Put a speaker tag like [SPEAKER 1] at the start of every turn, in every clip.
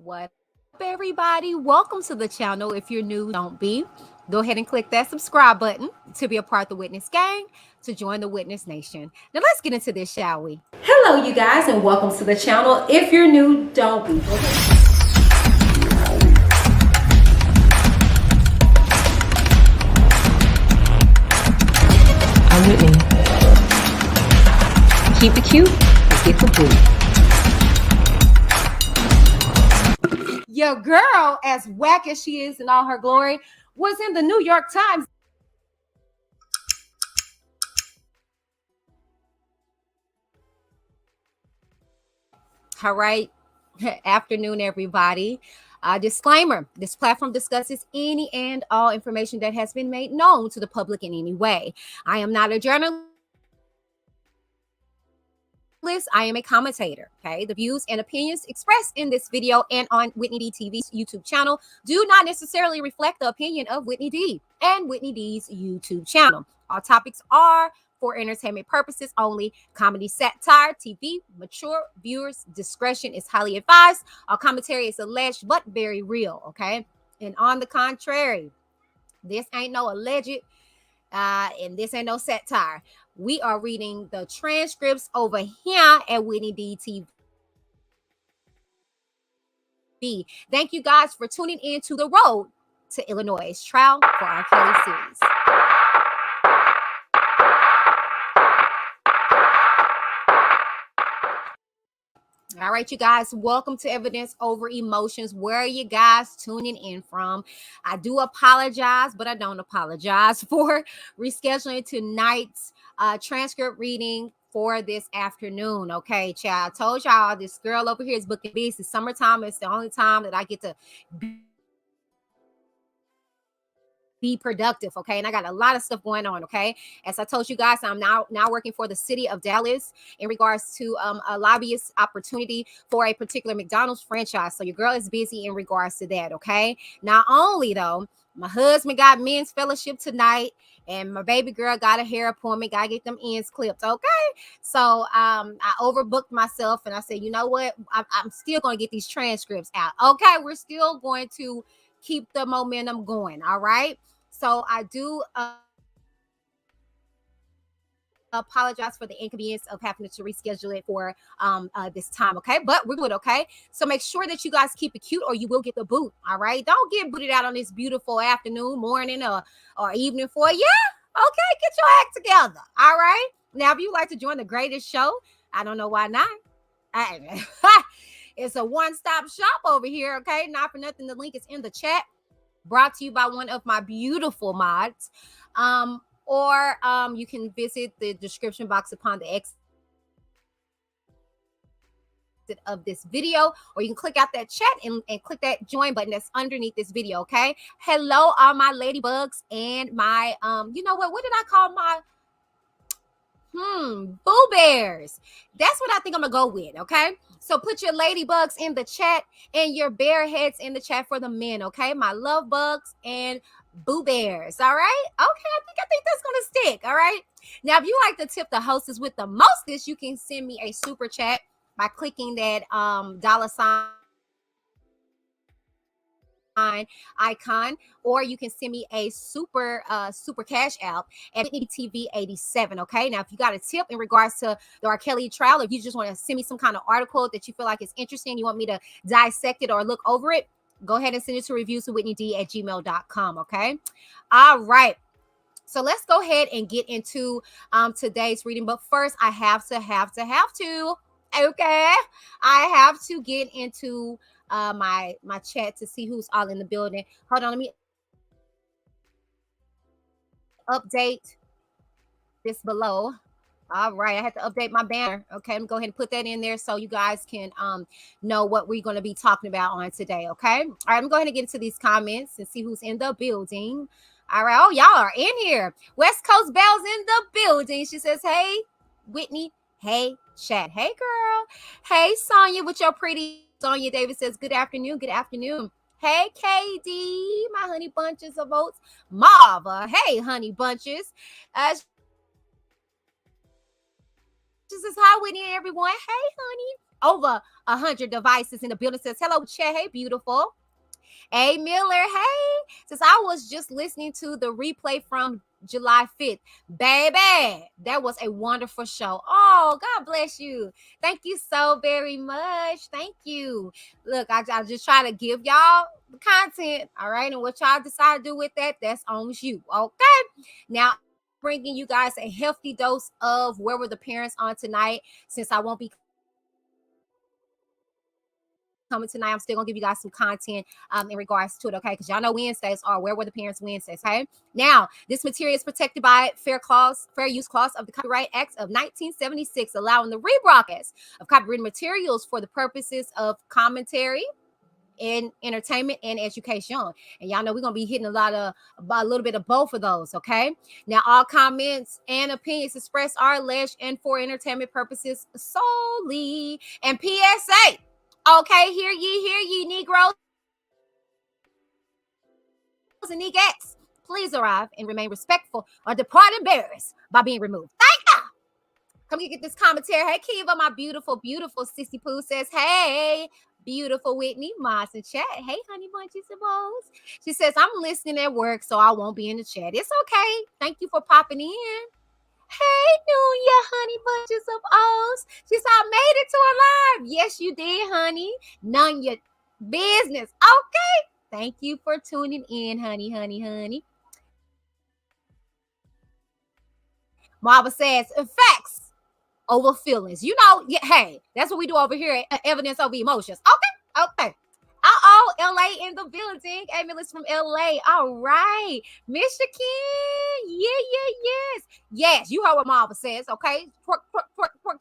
[SPEAKER 1] What up, everybody? Welcome to the channel. If you're new, don't be. Go ahead and click that subscribe button to be a part of the Witness Gang, to join the Witness Nation. Now, let's get into this, shall we? Hello, you guys, and welcome to the channel. If you're new, don't be.
[SPEAKER 2] I'm Whitney. Keep it cute, get the boot.
[SPEAKER 1] Your girl, as whack as she is in all her glory, was in the New York Times. All right. Afternoon, everybody. Disclaimer: this platform discusses any and all information that has been made known to the public in any way. I am not a journalist. I am a commentator. Okay, the views and opinions expressed in this video and on WhitneyD TV's YouTube channel do not necessarily reflect the opinion of Whitney D and Whitney D's YouTube channel. All topics are for entertainment purposes only. Comedy, satire, TV, mature viewers' discretion is highly advised. Our commentary is alleged but very real. Okay, and on the contrary, this ain't no alleged, and this ain't no satire. We are reading the transcripts over here at Whitney D TV. Thank you guys for tuning in to the road to Illinois trial for R.KELLY series. All right, you guys, welcome to Evidence Over Emotions. Where are you guys tuning in from? I do apologize, but I don't apologize for rescheduling tonight's transcript reading for this afternoon. Okay, child, I told y'all this girl over here is booking beats. It's summertime. It's the only time that I get to be productive. Okay, and I got a lot of stuff going on. Okay, as I told you guys, I'm now working for the city of Dallas in regards to a lobbyist opportunity for a particular McDonald's franchise. So your girl is busy in regards to that. Okay, not only though, my husband got men's fellowship tonight, and my baby girl got a hair appointment. Gotta get them ends clipped. Okay, so I overbooked myself, and I said, you know what, I'm still gonna get these transcripts out. Okay, we're still going to keep the momentum going. All right. So I do apologize for the inconvenience of having to reschedule it for this time. Okay, but we're good. Okay, so make sure that you guys keep it cute, or you will get the boot. All right, don't get booted out on this beautiful afternoon, morning, or evening for you. Okay, get your act together. All right, now if you like to join the greatest show, I don't know why not. It's a one-stop shop over here. Okay, not for nothing, the link is in the chat, brought to you by one of my beautiful mods. Or you can visit the description box upon the exit of this video, or you can click out that chat and click that join button that's underneath this video. Okay, hello all my ladybugs and my you know what did I call my boo bears? That's what I think I'm gonna go with. Okay, so put your ladybugs in the chat and your bear heads in the chat for the men. Okay, my love bugs and boo bears. All right, okay, I think that's gonna stick. All right, now if you like to tip the hostess with the mostest, you can send me a super chat by clicking that $ icon, or you can send me a super cash out at Whitney TV 87. Okay, now if you got a tip in regards to the R.KELLY trial, if you just want to send me some kind of article that you feel like is interesting, you want me to dissect it or look over it, go ahead and send it to reviewswithWhitneyD@gmail.com. Okay, all right, so let's go ahead and get into today's reading. But first, I have to okay, I have to get into my chat to see who's all in the building. Hold on, let me update this below. All right, I had to update my banner. Okay, I'm gonna go ahead and put that in there so you guys can know what we're going to be talking about on today. Okay, all right, I'm going to get into these comments and see who's in the building. All right, oh, y'all are in here. West Coast Belle's in the building. She says, hey Whitney, hey chat, hey girl, hey Sonia with your pretty. Sonia Davis says, good afternoon, good afternoon. Hey KD, my honey bunches of oats. Marva, hey honey bunches. She says, hi Whitney and everyone. Hey honey, over 100 devices in the building. Says hello, chat. Hey, beautiful. Hey, Miller. Hey. Since I was just listening to the replay from July 5th, baby, that was a wonderful show. Oh, God bless you. Thank you so very much. Thank you. Look, I just try to give y'all the content, all right? And what y'all decide to do with that, that's on you, okay? Now, bringing you guys a healthy dose of Where Were the Parents on tonight, since I won't be coming tonight. I'm still gonna give you guys some content in regards to it, okay? Because y'all know Wednesdays are Where Were the Parents Wednesdays, okay? Now, this material is protected by fair use clause of the Copyright Act of 1976, allowing the rebroadcast of copyrighted materials for the purposes of commentary in entertainment and education. And y'all know we're gonna be hitting a little bit of both of those, okay? Now, all comments and opinions expressed are alleged and for entertainment purposes solely. And PSA, okay, hear ye, Negroes and Negettes. Please arrive and remain respectful or depart embarrassed by being removed. Thank you. Come get this commentary. Hey, Kiva, my beautiful, beautiful Sissy Pooh says, hey, beautiful Whitney, Moss in chat. Hey, honey bunches of O's. She says, I'm listening at work, so I won't be in the chat. It's okay. Thank you for popping in. Hey, Nunya, honey bunches of O's. She said, I made it to her live. Yes, you did, honey. None your business. Okay. Thank you for tuning in, honey. Marva says, facts over feelings. You know, yeah, hey, that's what we do over here at Evidence Over Emotions. Okay. LA in the building. Hey, Millis from LA. All right. Michigan. Yes, you heard what Marva says, okay? Twerk.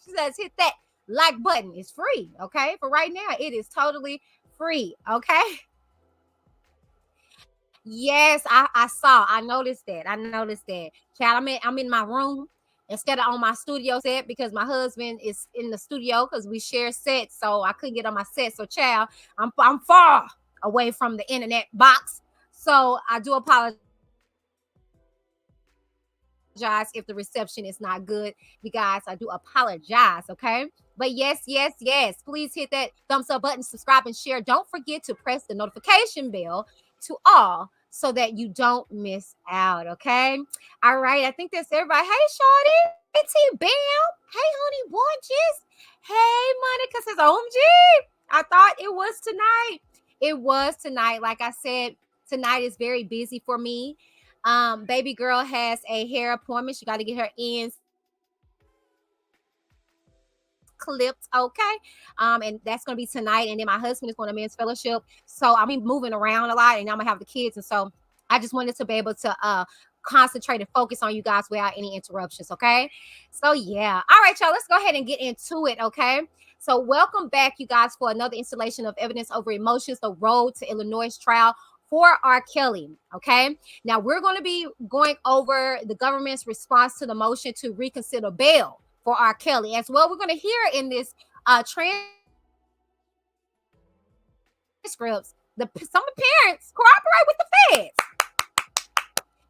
[SPEAKER 1] She says, hit that like button. It's free, okay? For right now, it is totally free, okay? Yes, I noticed that. Child, I'm in my room instead of on my studio set because my husband is in the studio because we share sets, so I couldn't get on my set. So, child, I'm far away from the internet box. So I do apologize if the reception is not good. You guys, I do apologize, okay? But yes. Please hit that thumbs up button, subscribe, and share. Don't forget to press the notification bell to all so that you don't miss out, okay? All right, I think that's everybody. Hey, Shorty. Hey, T Bam. Hey, honey bunches. Hey, Monica says, OMG. I thought it was tonight. It was tonight. Like I said, tonight is very busy for me. Baby girl has a hair appointment. She got to get her ends clipped, okay? And that's gonna be tonight. And then my husband is going to men's fellowship, so I'll be moving around a lot, and I'm gonna have the kids, and so I just wanted to be able to concentrate and focus on you guys without any interruptions, okay? So yeah, all right, y'all, let's go ahead and get into it, okay? So welcome back, you guys, for another installation of Evidence Over Emotions, the road to Illinois trial for R.KELLY, okay? Now we're going to be going over the government's response to the motion to reconsider bail for R.KELLY as well. We're going to hear in this transcripts some of the parents cooperate with the feds.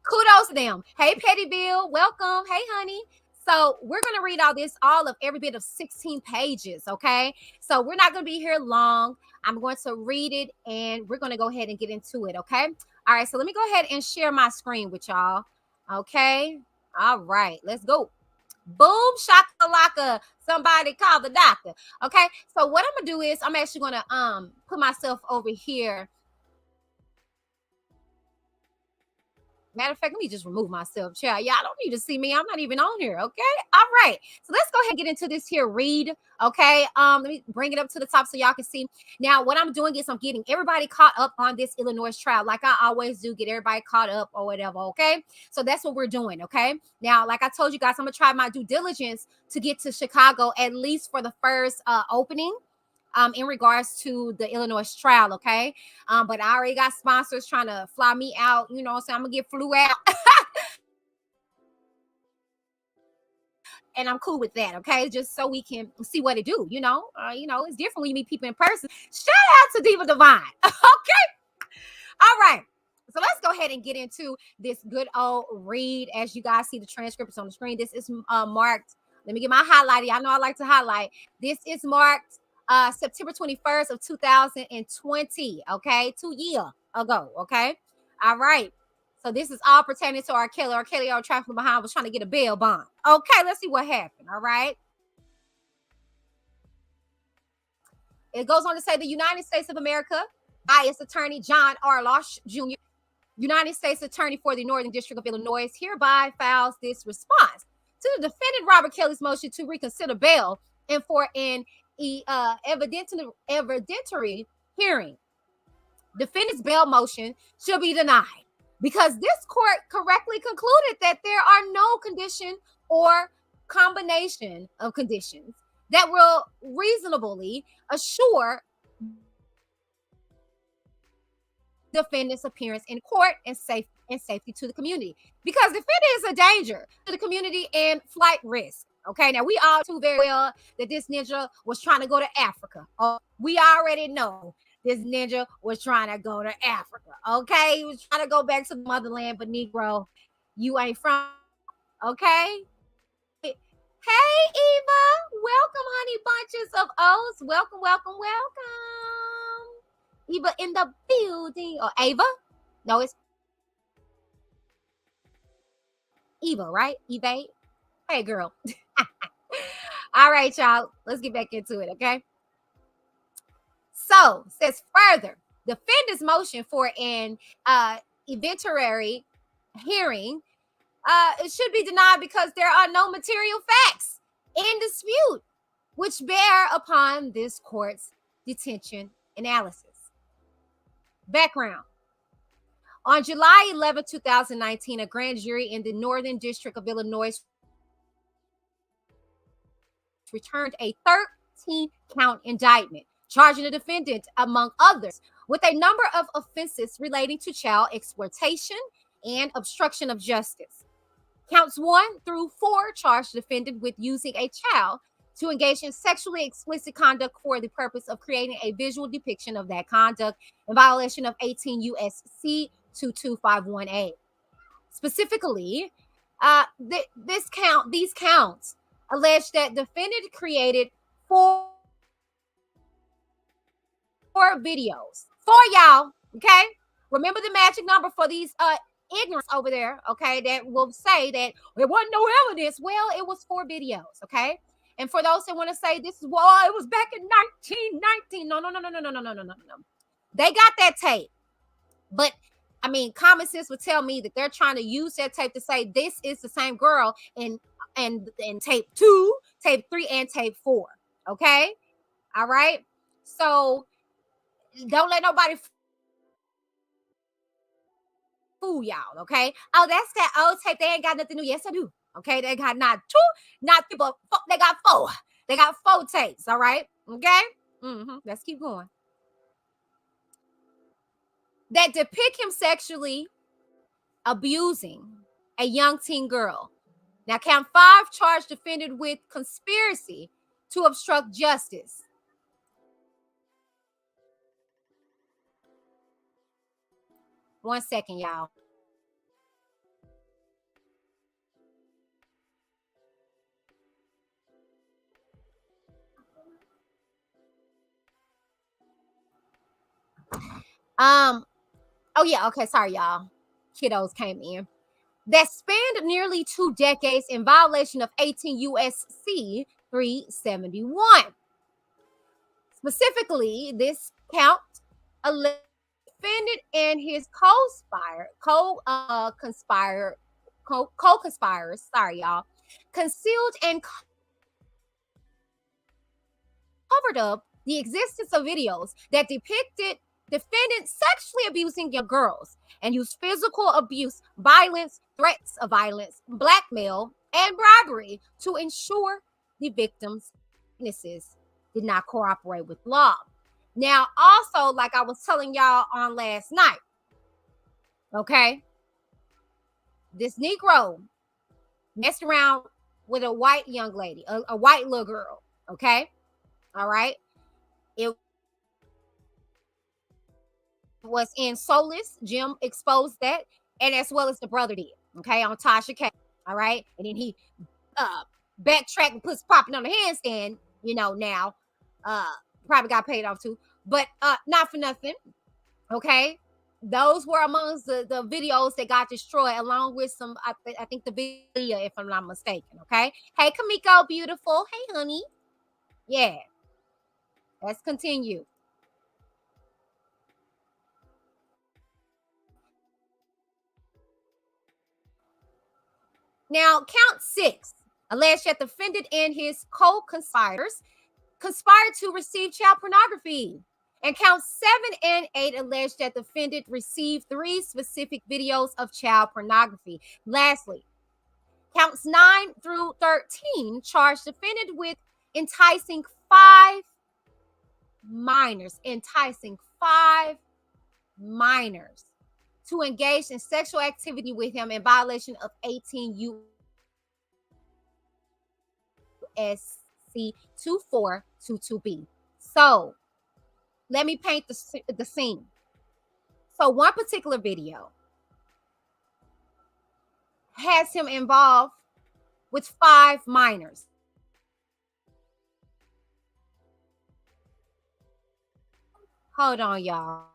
[SPEAKER 1] Kudos to them. Hey, Petty Bill, welcome. Hey, honey. So we're going to read all of every bit of 16 pages, okay? So we're not going to be here long. I'm going to read it, and we're going to go ahead and get into it, okay? All right, so let me go ahead and share my screen with y'all, okay? All right, let's go. Boom, shakalaka, somebody call the doctor, okay? So what I'm going to do is I'm actually going to put myself over here. Matter of fact, let me just remove myself, child. Y'all don't need to see me. I'm not even on here, okay? All right. So let's go ahead and get into this here read, okay? Let me bring it up to the top so y'all can see. Now, what I'm doing is I'm getting everybody caught up on this Illinois trial, like I always do, get everybody caught up or whatever, okay? So that's what we're doing, okay? Now, like I told you guys, I'm going to try my due diligence to get to Chicago at least for the first opening. In regards to the Illinois trial, okay? But I already got sponsors trying to fly me out, you know, so I'm gonna get flew out. And I'm cool with that, okay? Just so we can see what it do, you know? It's different when you meet people in person. Shout out to Diva Divine, okay? All right. So let's go ahead and get into this good old read. As you guys see the transcripts on the screen, this is marked. Let me get my highlighter. I know I like to highlight. This is marked September 21st of 2020. Okay, 2 years ago. Okay, all right. So this is all pertaining to R.KELLY. R.KELLY on track from behind was trying to get a bail bond. Okay, let's see what happened. All right. It goes on to say the United States of America, IS Attorney John R. Losh Jr., United States Attorney for the Northern District of Illinois, hereby files this response to the defendant Robert Kelly's motion to reconsider bail and for an evidentiary hearing. Defendant's bail motion should be denied because this court correctly concluded that there are no condition or combination of conditions that will reasonably assure defendant's appearance in court and safety to the community, because defendant is a danger to the community and flight risk. Okay, now we all too very well that this ninja was trying to go to Africa. Oh, we already know this ninja was trying to go to Africa. Okay, he was trying to go back to the motherland, but Negro, you ain't from. Okay. Hey, Eva, welcome, honey bunches of O's. Welcome, welcome, welcome. Eva in the building. Or Ava? No, it's Eva, right? Eva. Hey, girl. All right, y'all. Let's get back into it, okay? So, says further, defendant's motion for an evidentiary hearing it should be denied because there are no material facts in dispute which bear upon this court's detention analysis. Background. On July 11, 2019, a grand jury in the Northern District of Illinois returned a 13-count indictment charging the defendant, among others, with a number of offenses relating to child exploitation and obstruction of justice. Counts 1 through 4 charge the defendant with using a child to engage in sexually explicit conduct for the purpose of creating a visual depiction of that conduct in violation of 18 U.S.C. 2251A. Specifically, these counts allege that defendant created four videos. For y'all, okay? Remember the magic number for these ignorance over there, okay, that will say that there wasn't no evidence. Well, it was 4 videos, okay? And for those that want to say this is, well, it was back in 1919. No. They got that tape. But I mean, common sense would tell me that they're trying to use that tape to say this is the same girl in tape 2, tape 3, and tape 4. Okay? All right. So don't let nobody fool y'all, okay? Oh, that's that old tape. They ain't got nothing new. Yes, I do. Okay, they got not 2, not 3, but 4. They got 4. They got 4 tapes, all right? Okay? Let's keep going. That depict him sexually abusing a young teen girl. Now, count 5 charge defendant with conspiracy to obstruct justice. One second, y'all. Oh yeah, okay, sorry, y'all. Kiddos came in. That spanned nearly 2 decades in violation of 18 U.S.C. 371. Specifically, this count alleged defendant and his co-conspirators, sorry, y'all, concealed and covered up the existence of videos that depicted defendants sexually abusing young girls and used physical abuse, violence, threats of violence, blackmail, and bribery to ensure the victims' witnesses did not cooperate with law. Now, also, like I was telling y'all on last night, okay, this Negro messed around with a white young lady, a white little girl, okay, all right. It was in Soulless. Jim exposed that, and as well as the brother did, okay, on Tasha K. All right, and then he backtracked and puts popping on the handstand, you know, now probably got paid off too, but not for nothing. Okay. Those were amongst the videos that got destroyed, along with some, I think the video, if I'm not mistaken. Okay. Hey, Kamiko, beautiful. Hey, honey. Yeah. Let's continue. Now, count 6 alleged that the defendant and his co-conspirators conspired to receive child pornography. And count 7 and 8 alleged that the defendant received 3 specific videos of child pornography. Lastly, counts 9 through 13 charged the defendant with enticing 5 minors, to engage in sexual activity with him in violation of 18 USC 2422B. So let me paint the scene. So one particular video has him involved with 5 minors. Hold on, y'all.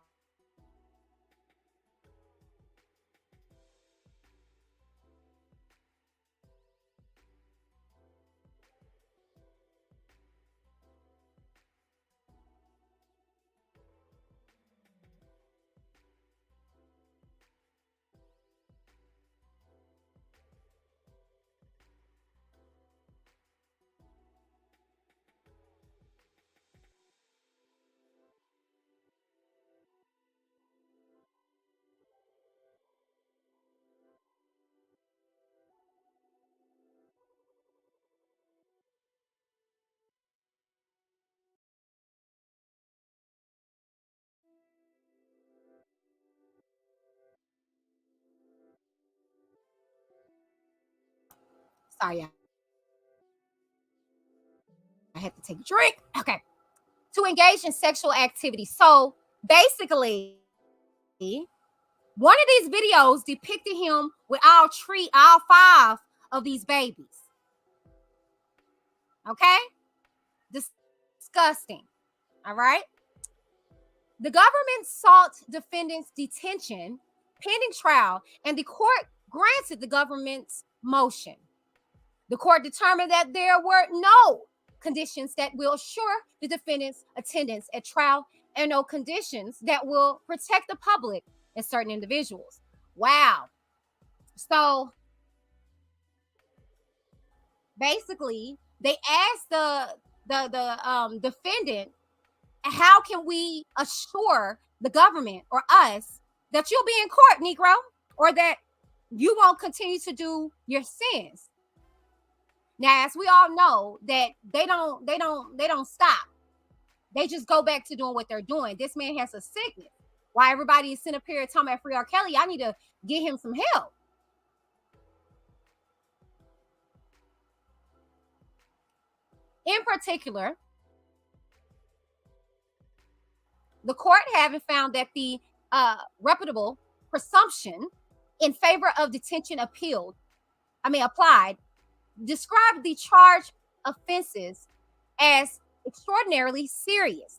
[SPEAKER 1] Sorry, I had to take a drink. Okay. To engage in sexual activity. So basically, one of these videos depicted him with all 5 of these babies. Okay? Disgusting. All right? The government sought defendant's detention pending trial, and the court granted the government's motion. The court determined that there were no conditions that will assure the defendant's attendance at trial and no conditions that will protect the public and certain individuals. Wow. So basically, they asked the defendant, how can we assure the government or us that you'll be in court, Negro, or that you won't continue to do your sins? Now, as we all know, that they don't stop. They just go back to doing what they're doing. This man has a sickness. Why everybody is sitting up here talking about free R.KELLY? I need to get him some help. In particular, the court having found that the reputable presumption in favor of detention applied, described the charged offenses as extraordinarily serious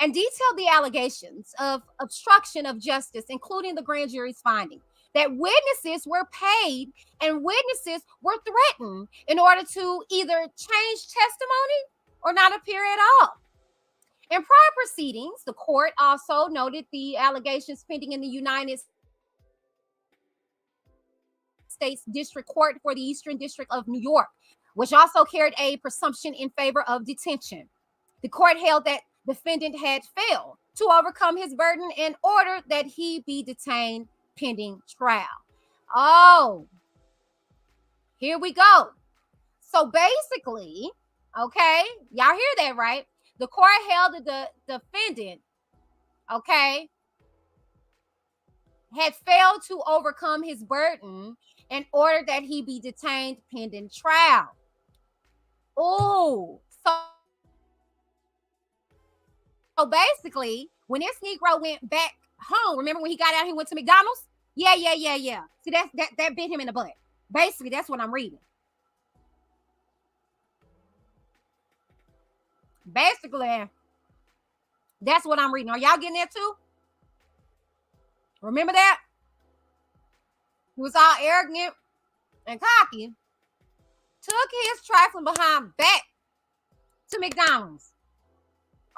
[SPEAKER 1] and detailed the allegations of obstruction of justice, including the grand jury's finding that witnesses were paid and witnesses were threatened in order to either change testimony or not appear at all. In prior proceedings, the court also noted the allegations pending in the United States District Court for the Eastern District of New York, which also carried a presumption in favor of detention. The court held that the defendant had failed to overcome his burden and ordered that he be detained pending trial. Oh, here we go. So basically, okay, y'all hear that, right? The court held that the defendant, okay, had failed to overcome his burden and ordered that he be detained pending trial. Oh, so basically, when this Negro went back home, remember when he got out, he went to McDonald's? Yeah. See, that bit him in the butt. Basically, that's what I'm reading. Basically, That's what I'm reading. Are y'all getting that too? Remember that? He was all arrogant and cocky. Took his trifling behind back to McDonald's.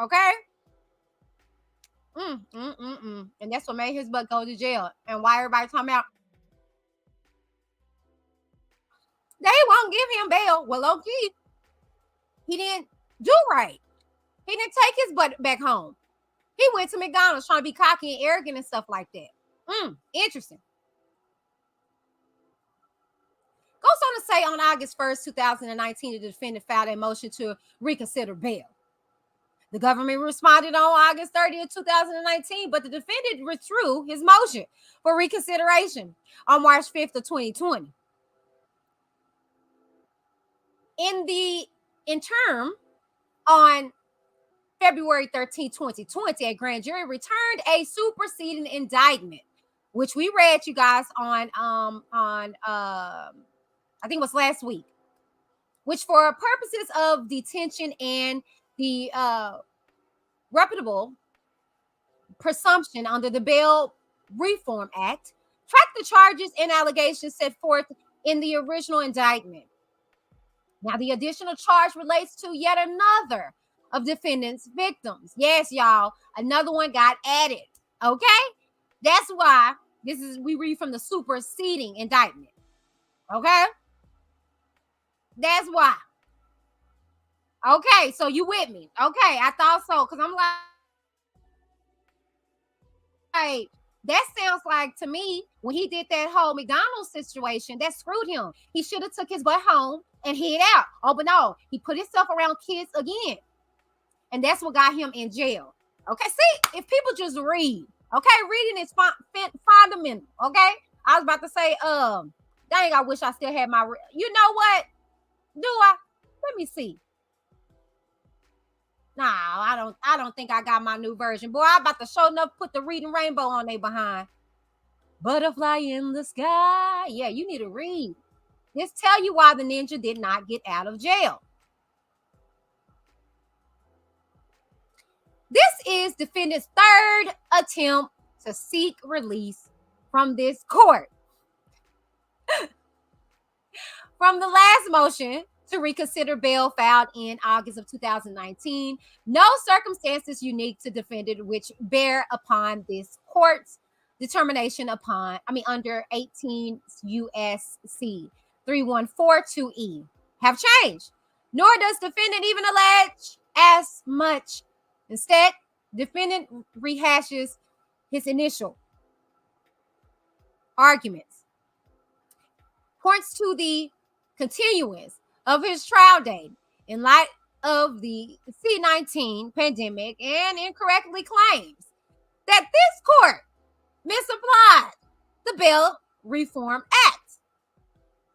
[SPEAKER 1] Okay? And that's what made his butt go to jail. And why everybody talking about they won't give him bail. Well, okay. He didn't do right. He didn't take his butt back home. He went to McDonald's trying to be cocky and arrogant and stuff like that. Interesting. Goes on to say on August 1st, 2019, the defendant filed a motion to reconsider bail. The government responded on August 30th, 2019, but the defendant withdrew his motion for reconsideration on March 5th of 2020. In turn, on February 13, 2020, a grand jury returned a superseding indictment, which we read, you guys, on I think it was last week, which for purposes of detention and the reputable presumption under the Bail Reform Act, track the charges and allegations set forth in the original indictment. Now, the additional charge relates to yet another of defendant's victims. Yes, y'all, another one got added. Okay, that's why we read from the superseding indictment. Okay, that's why. Okay, so you with me? Okay, I thought so, because I'm like, that sounds like to me when he did that whole McDonald's situation, that screwed him. He should have took his butt home and hid out. Oh, but no, he put himself around kids again, and that's what got him in jail. Okay, see, if people just read, okay, reading is fundamental. Okay, I was about to say, dang, I wish I still had my. You know what? Do I? Let me see. No, I don't think I got my new version. Boy, I'm about to show enough put the reading rainbow on they behind. Butterfly in the sky. Yeah, you need to read. This tell you why the ninja did not get out of jail. This is defendant's third attempt to seek release from this court. From the last motion to reconsider bail filed in August of 2019, no circumstances unique to defendant which bear upon this court's determination under 18 U.S.C. 3142E have changed, nor does defendant even allege as much. Instead, defendant rehashes his initial arguments, points to the continuance of his trial date in light of the C-19 pandemic, and incorrectly claims that this court misapplied the Bail Reform Act.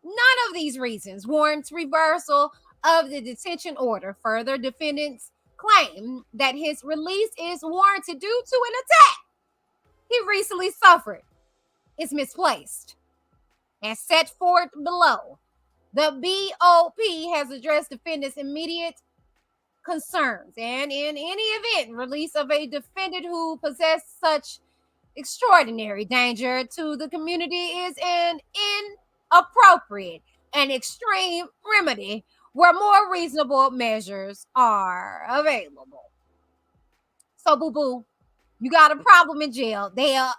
[SPEAKER 1] None of these reasons warrants reversal of the detention order. Further, defendants claim that his release is warranted due to an attack he recently suffered is misplaced. As set forth below, the BOP has addressed defendants' immediate concerns, and in any event, release of a defendant who possessed such extraordinary danger to the community is an inappropriate and extreme remedy where more reasonable measures are available. So, boo-boo, you got a problem in jail. They'll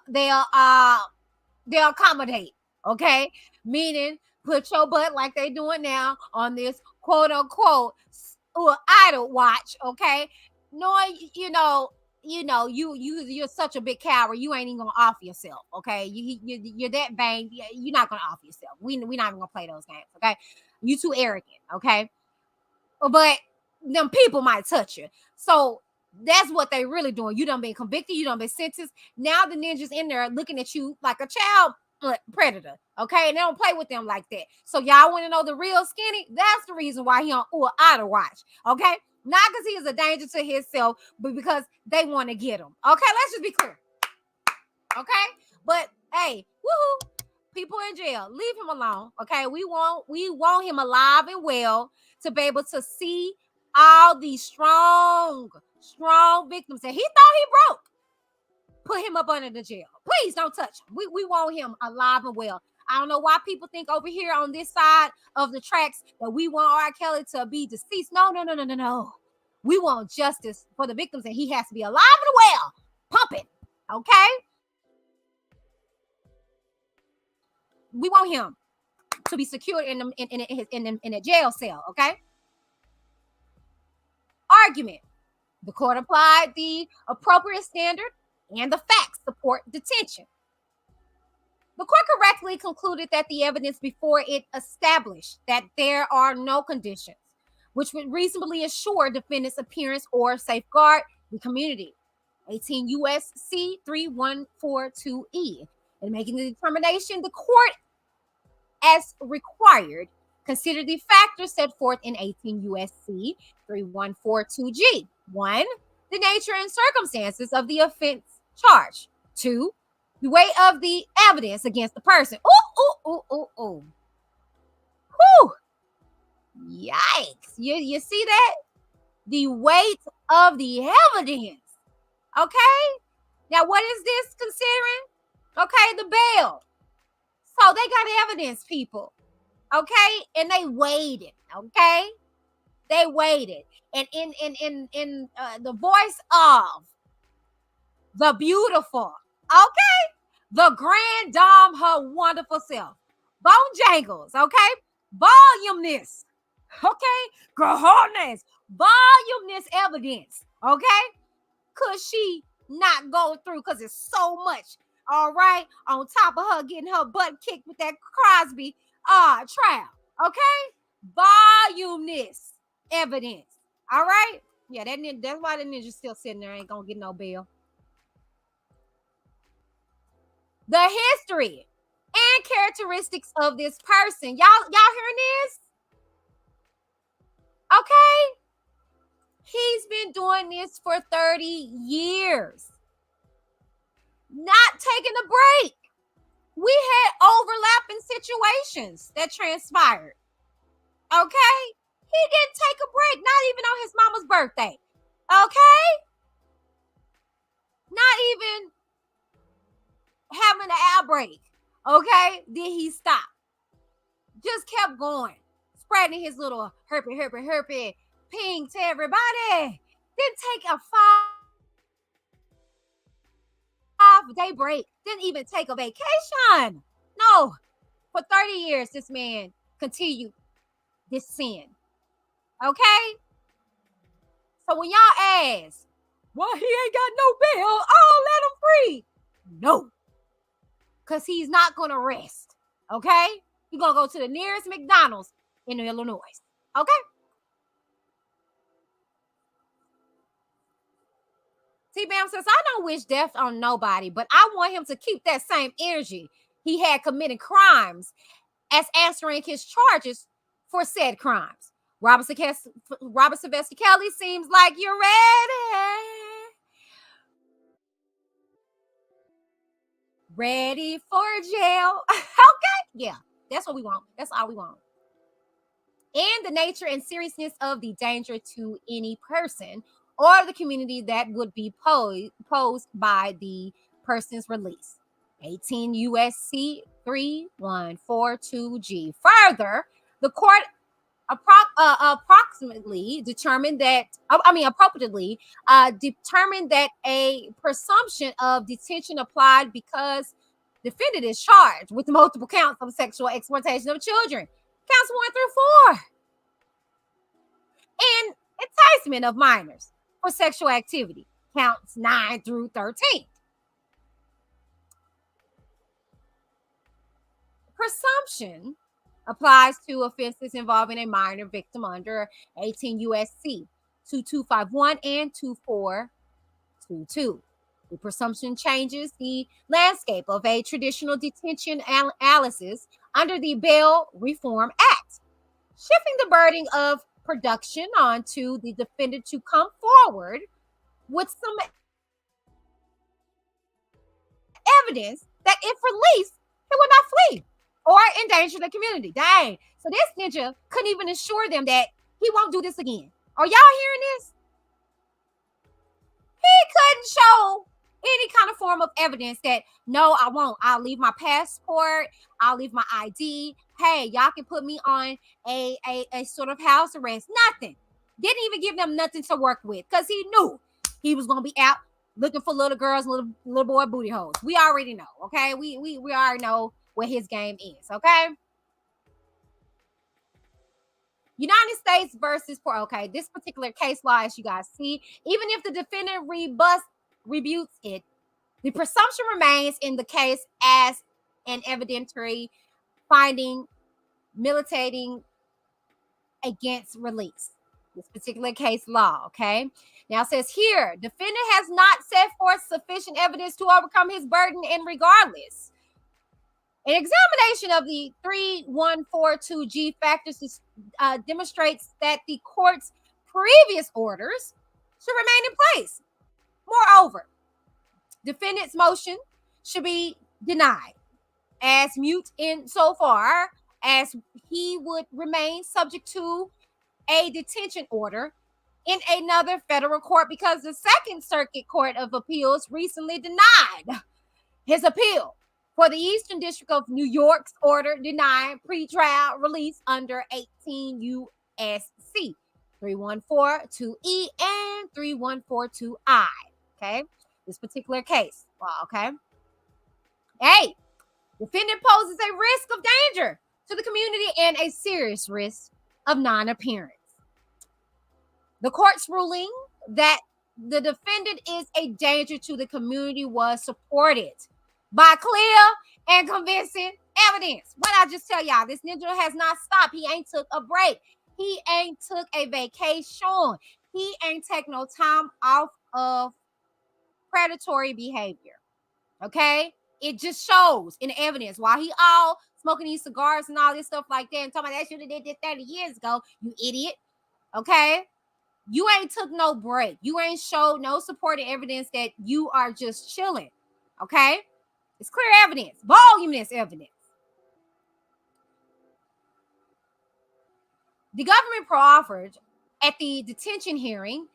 [SPEAKER 1] accommodate, okay? Meaning, put your butt like they doing now on this quote unquote idle watch, okay? Knowing you're such a big coward, you ain't even gonna offer yourself, okay? You're that vain, you're not gonna offer yourself. We're not even gonna play those games, okay? You too arrogant, okay? But them people might touch you. So that's what they really doing. You done been convicted, you done been sentenced. Now the ninjas in there looking at you like a child predator, okay? And they don't play with them like that. So y'all want to know the real skinny? That's the reason why he on idle watch, okay? Not because he is a danger to himself, but because they want to get him. Okay, let's just be clear. Okay, but hey, woohoo! People in jail, leave him alone. Okay, we want him alive and well to be able to see all these strong Strong victim said he thought he broke. Put him up under the jail. Please don't touch him. We want him alive and well. I don't know why people think over here on this side of the tracks that we want R. Kelly to be deceased. No. We want justice for the victims, and he has to be alive and well. Pump it. Okay? We want him to be secured in a jail cell. Okay? Argument. The court applied the appropriate standard and the facts support detention. The court correctly concluded that the evidence before it established that there are no conditions which would reasonably assure defendant's appearance or safeguard the community. 18 U.S.C. 3142E. In making the determination, the court, as required, considered the factors set forth in 18 U.S.C. 3142G. 1. The nature and circumstances of the offense charge. 2. The weight of the evidence against the person. Ooh. Whew. Yikes. You see that? The weight of the evidence. Okay? Now, what is this considering? Okay, the bail. So they got evidence, people. Okay? And they weighed it. Okay? They waited, and in the voice of the beautiful, okay, the grand dame, her wonderful self, Bojangles, okay, voluminous, okay, cojones, voluminous evidence, okay, could she not go through because it's so much, all right, on top of her getting her butt kicked with that Crosby trial, okay, voluminous evidence. All right. Yeah, that's why the ninja's still sitting there, ain't gonna get no bail. The history and characteristics of this person. Y'all hearing this? Okay. He's been doing this for 30 years. Not taking a break. We had overlapping situations that transpired. Okay? He didn't take a break, not even on his mama's birthday. Okay? Not even having an outbreak. Okay? Did he stop? Just kept going. Spreading his little herpy ping to everybody. Didn't take a 5-day break. Didn't even take a vacation. No. For 30 years, this man continued this sin. Okay? So when y'all ask, well, he ain't got no bail, let him free. No. Because he's not going to rest. Okay? He's going to go to the nearest McDonald's in Illinois. Okay? T-Bam says, I don't wish death on nobody, but I want him to keep that same energy he had committing crimes as answering his charges for said crimes. Robert Sylvester Kelly seems like you're ready for jail. Okay, yeah, that's what we want. That's all we want. And the nature and seriousness of the danger to any person or the community that would be posed by the person's release. 18 U.S.C. 3142G. Further, the court appropriately determined that a presumption of detention applied because defendant is charged with multiple counts of sexual exploitation of children, counts 1 through 4, and enticement of minors for sexual activity, counts 9 through 13. Presumption applies to offenses involving a minor victim under 18 U.S.C. 2251 and 2422. The presumption changes the landscape of a traditional detention analysis under the Bail Reform Act, shifting the burden of production onto the defendant to come forward with some evidence that if released, he will not flee or endanger the community. Dang. So this ninja couldn't even assure them that he won't do this again. Are y'all hearing this? couldn't show any kind of form of evidence that, no, I won't. I'll leave my passport. I'll leave my ID. Hey, y'all can put me on a sort of house arrest. Nothing. Didn't even give them nothing to work with because he knew he was going to be out looking for little girls, little boy booty holes. We already know, okay? We already know what his game is, okay? United States versus Port. Okay, this particular case law, as you guys see, even if the defendant rebutes it, the presumption remains in the case as an evidentiary finding militating against release. This particular case law, okay? Now it says here, defendant has not set forth sufficient evidence to overcome his burden, and regardless, an examination of the 3142G factors demonstrates that the court's previous orders should remain in place. Moreover, defendant's motion should be denied as mute insofar as he would remain subject to a detention order in another federal court because the Second Circuit Court of Appeals recently denied his appeal for the Eastern District of New York's order denying pretrial release under 18 U.S.C. 3142E and 3142I. Okay, this particular case. Well, okay. Hey, defendant poses a risk of danger to the community and a serious risk of non-appearance. The court's ruling that the defendant is a danger to the community was supported by clear and convincing evidence. What I just tell y'all, this ninja has not stopped. He ain't took a break. He ain't took a vacation. He ain't take no time off of predatory behavior. Okay? It just shows in the evidence. While he all smoking these cigars and all this stuff like that and talking about that should have did this 30 years ago, you idiot. Okay? You ain't took no break. You ain't showed no supporting evidence that you are just chilling. Okay? It's clear evidence, voluminous evidence. The government proffered at the detention hearing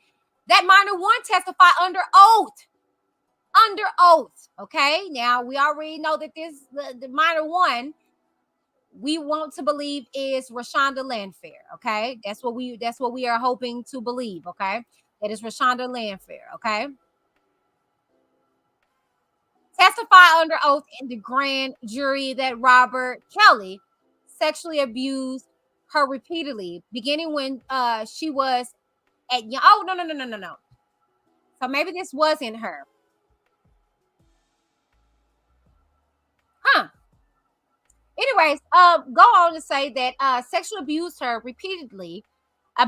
[SPEAKER 1] that minor one testified under oath. Under oath. Okay? Now, we already know that the minor one we want to believe is Rashonda Landfair. Okay? That's what we are hoping to believe. Okay? That is Rashonda Landfair. Okay? Testify under oath in the grand jury that Robert Kelly sexually abused her repeatedly, beginning when she was at young. Oh, no. So maybe this wasn't her. Huh. Anyways, go on to say that sexually abused her repeatedly,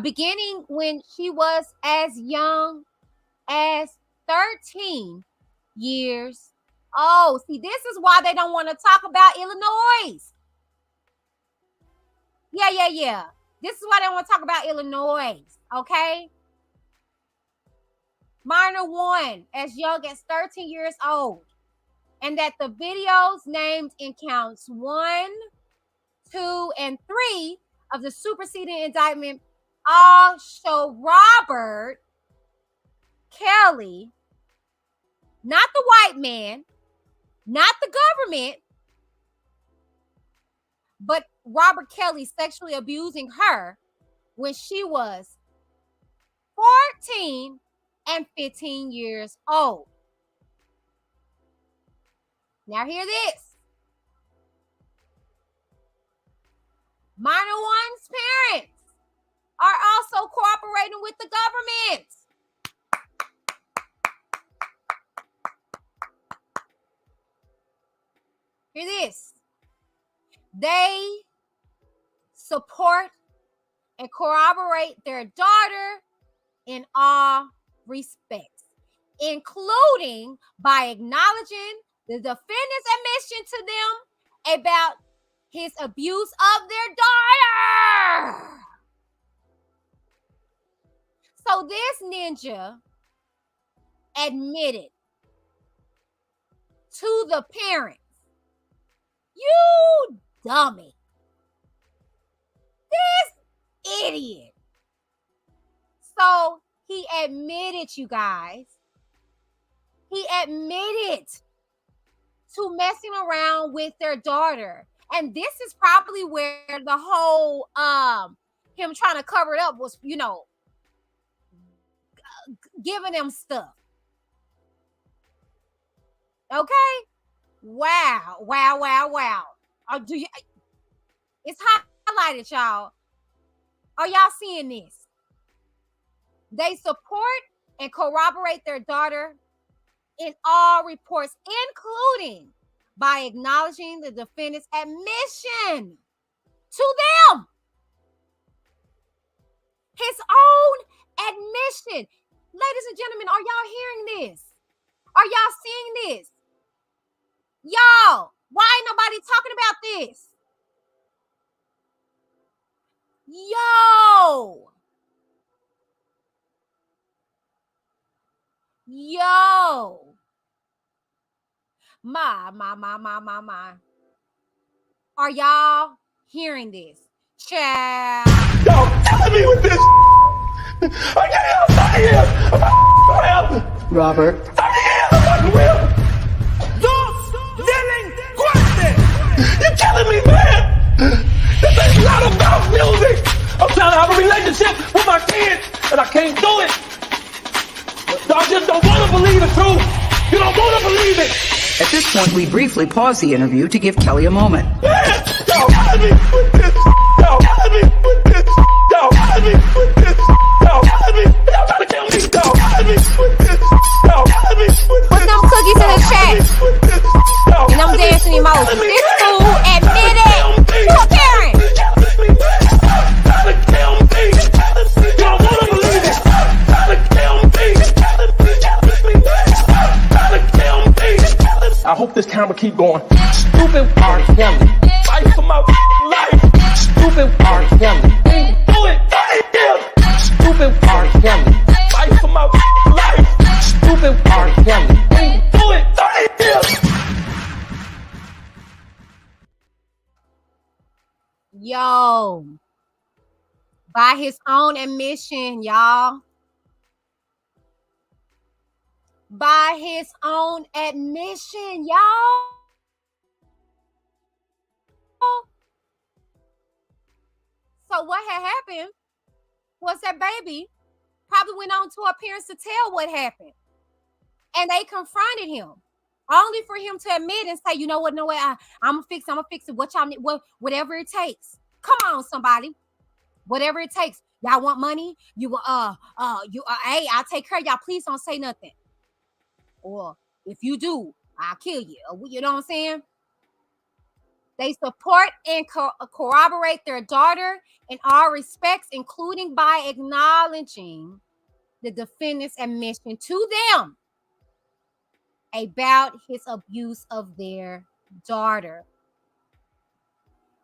[SPEAKER 1] beginning when she was as young as 13 years. Oh, see, this is why they don't want to talk about Illinois. Yeah. This is why they want to talk about Illinois, okay? Minor one, as young as 13 years old. And that the videos named in counts 1, 2, and 3 of the superseding indictment all show Robert Kelly, not the white man, not the government, but Robert Kelly sexually abusing her when she was 14 and 15 years old. Now hear this. Minor one's parents are also cooperating with the government. Hear this. They support and corroborate their daughter in all respects, including by acknowledging the defendant's admission to them about his abuse of their daughter. So this ninja admitted to the parents. You dummy. This idiot. So he admitted, you guys, he admitted to messing around with their daughter. And this is probably where the whole him trying to cover it up was, giving them stuff. Okay? Wow. Do you it's highlighted, y'all. Are y'all seeing this? They support and corroborate their daughter in all reports, including by acknowledging the defendant's admission to them. His own admission. Ladies and gentlemen, are y'all hearing this? Are y'all seeing this? Y'all, why ain't nobody talking about this? Yo. My. Are y'all hearing this? Child.
[SPEAKER 3] Yo, killing me with this. I can't help. I'm
[SPEAKER 2] Robert.
[SPEAKER 3] You're killing me, man. This ain't not about music. I'm trying to have a relationship with my kids, and I can't do it. Y'all just don't want to believe the truth. You don't want to believe it.
[SPEAKER 2] At this point, we briefly pause the interview to give Kelly a moment.
[SPEAKER 3] Man, y'all killing me with this. Y'all killing me with this. Y'all killing me with this. Y'all killing me. Y'all trying to kill me. Y'all killing me with this. Y'all killing me with this.
[SPEAKER 1] Put them cookies in the chat. And I'm dancing emojis. This fool admitted to a parent.
[SPEAKER 3] I hope this camera keep going. Stupid R.KELLY. Fight for my life. Stupid R.KELLY. Do it. Stupid R.KELLY. Fight for my life. Stupid R.KELLY. Do it.
[SPEAKER 1] Yo. By his own admission, y'all. By his own admission, y'all. So what had happened was that baby probably went on to her parents to tell what happened. And they confronted him. Only for him to admit and say, you know what, no way, I'm gonna fix it. What y'all need, whatever it takes. Come on, somebody. Whatever it takes. Y'all want money? Hey, I'll take care of y'all. Please don't say nothing. Or if you do, I'll kill you. You know what I'm saying? They support and corroborate their daughter in all respects, including by acknowledging the defendant's admission to them about his abuse of their daughter.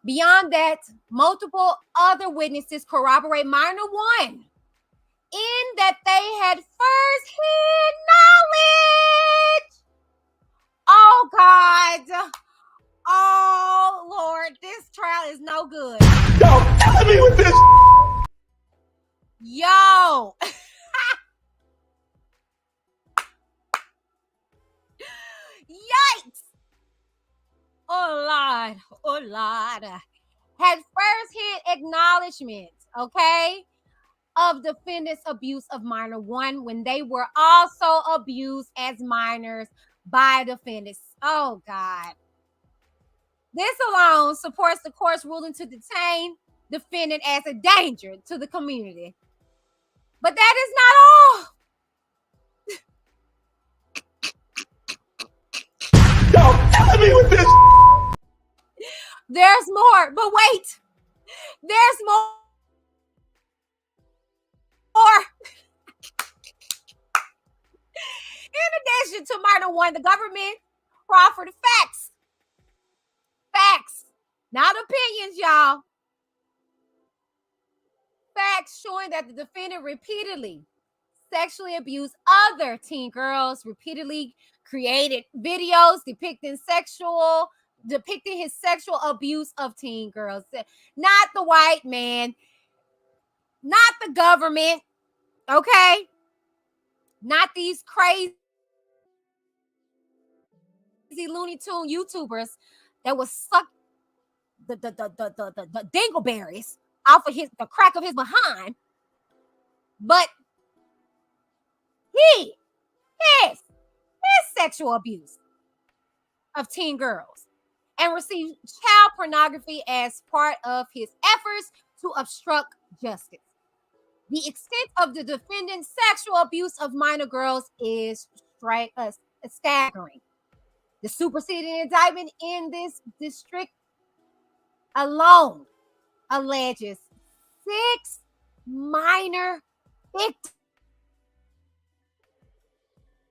[SPEAKER 1] Beyond that, multiple other witnesses corroborate minor one in that they had first-hand knowledge. Oh, God. Oh, Lord. This trial is no good.
[SPEAKER 3] Yo, killing me with this.
[SPEAKER 1] Yo. Yikes. Oh, Lord. Had first-hand acknowledgement, okay, of defendant's abuse of minor one when they were also abused as minors by defendants. Oh, God. This alone supports the court's ruling to detain defendant as a danger to the community. But that is not all.
[SPEAKER 3] Yo, killing me with this.
[SPEAKER 1] There's more, but wait. There's more. In addition to minor one, the government proffered facts. Facts, not opinions, y'all. Facts showing that the defendant repeatedly sexually abused other teen girls, repeatedly created videos depicting his sexual abuse of teen girls. Not the white man, not the government, okay? Not these crazy Looney Tune YouTubers that was suck the dingleberries off of the crack of his behind, but his sexual abuse of teen girls and received child pornography as part of his efforts to obstruct justice. The extent of the defendant's sexual abuse of minor girls is staggering. The superseding indictment in this district alone alleges 6 minor victims.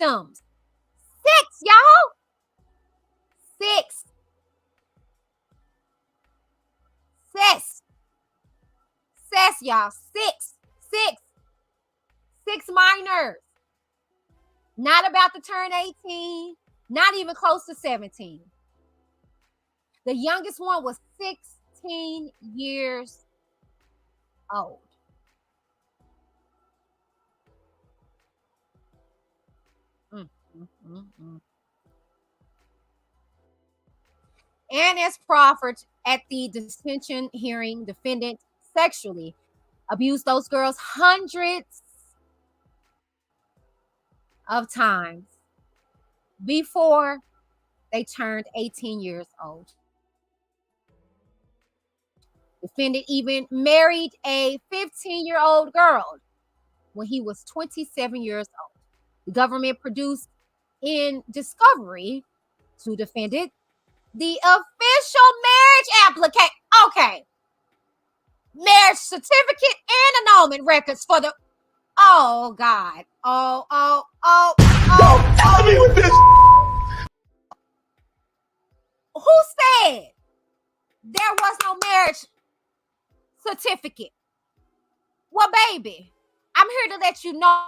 [SPEAKER 1] 6, y'all. 6. Sis, y'all. 6 minors. Not about to turn 18, not even close to 17. The youngest one was 16 years old. And as proffered at the detention hearing, defendant sexually abused those girls hundreds of times before they turned 18 years old. Defendant even married a 15-year-old girl when he was 27 years old. The government produced in discovery to defendant the official marriage application. Okay. Marriage certificate and annulment records for the. Oh, God. Oh.
[SPEAKER 3] Don't tell me with this.
[SPEAKER 1] Who said there was no marriage certificate? Well, baby, I'm here to let you know.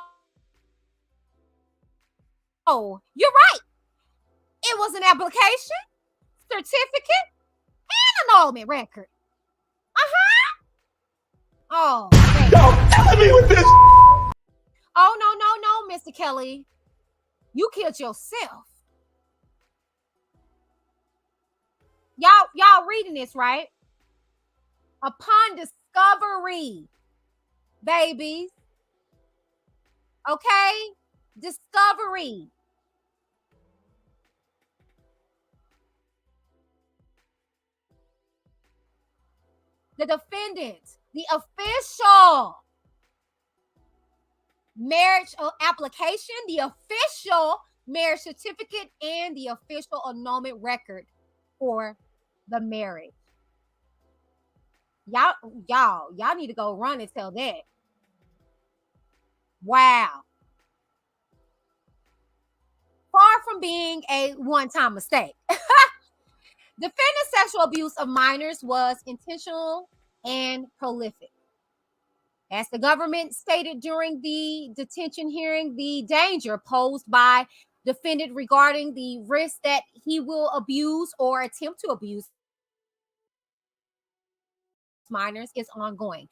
[SPEAKER 1] Oh, you're right. It was an application, certificate, and annulment record. Oh, baby.
[SPEAKER 3] Don't tell me with this.
[SPEAKER 1] Oh, no, Mr. Kelly. You killed yourself. Y'all reading this, right? Upon discovery, babies. Okay? Discovery. The defendant, the official marriage application, the official marriage certificate, and the official annulment record for the marriage. Y'all need to go run and tell that. Wow. Far from being a one-time mistake. Defendant's sexual abuse of minors was intentional and prolific. As the government stated during the detention hearing, the danger posed by defendant regarding the risk that he will abuse or attempt to abuse minors is ongoing.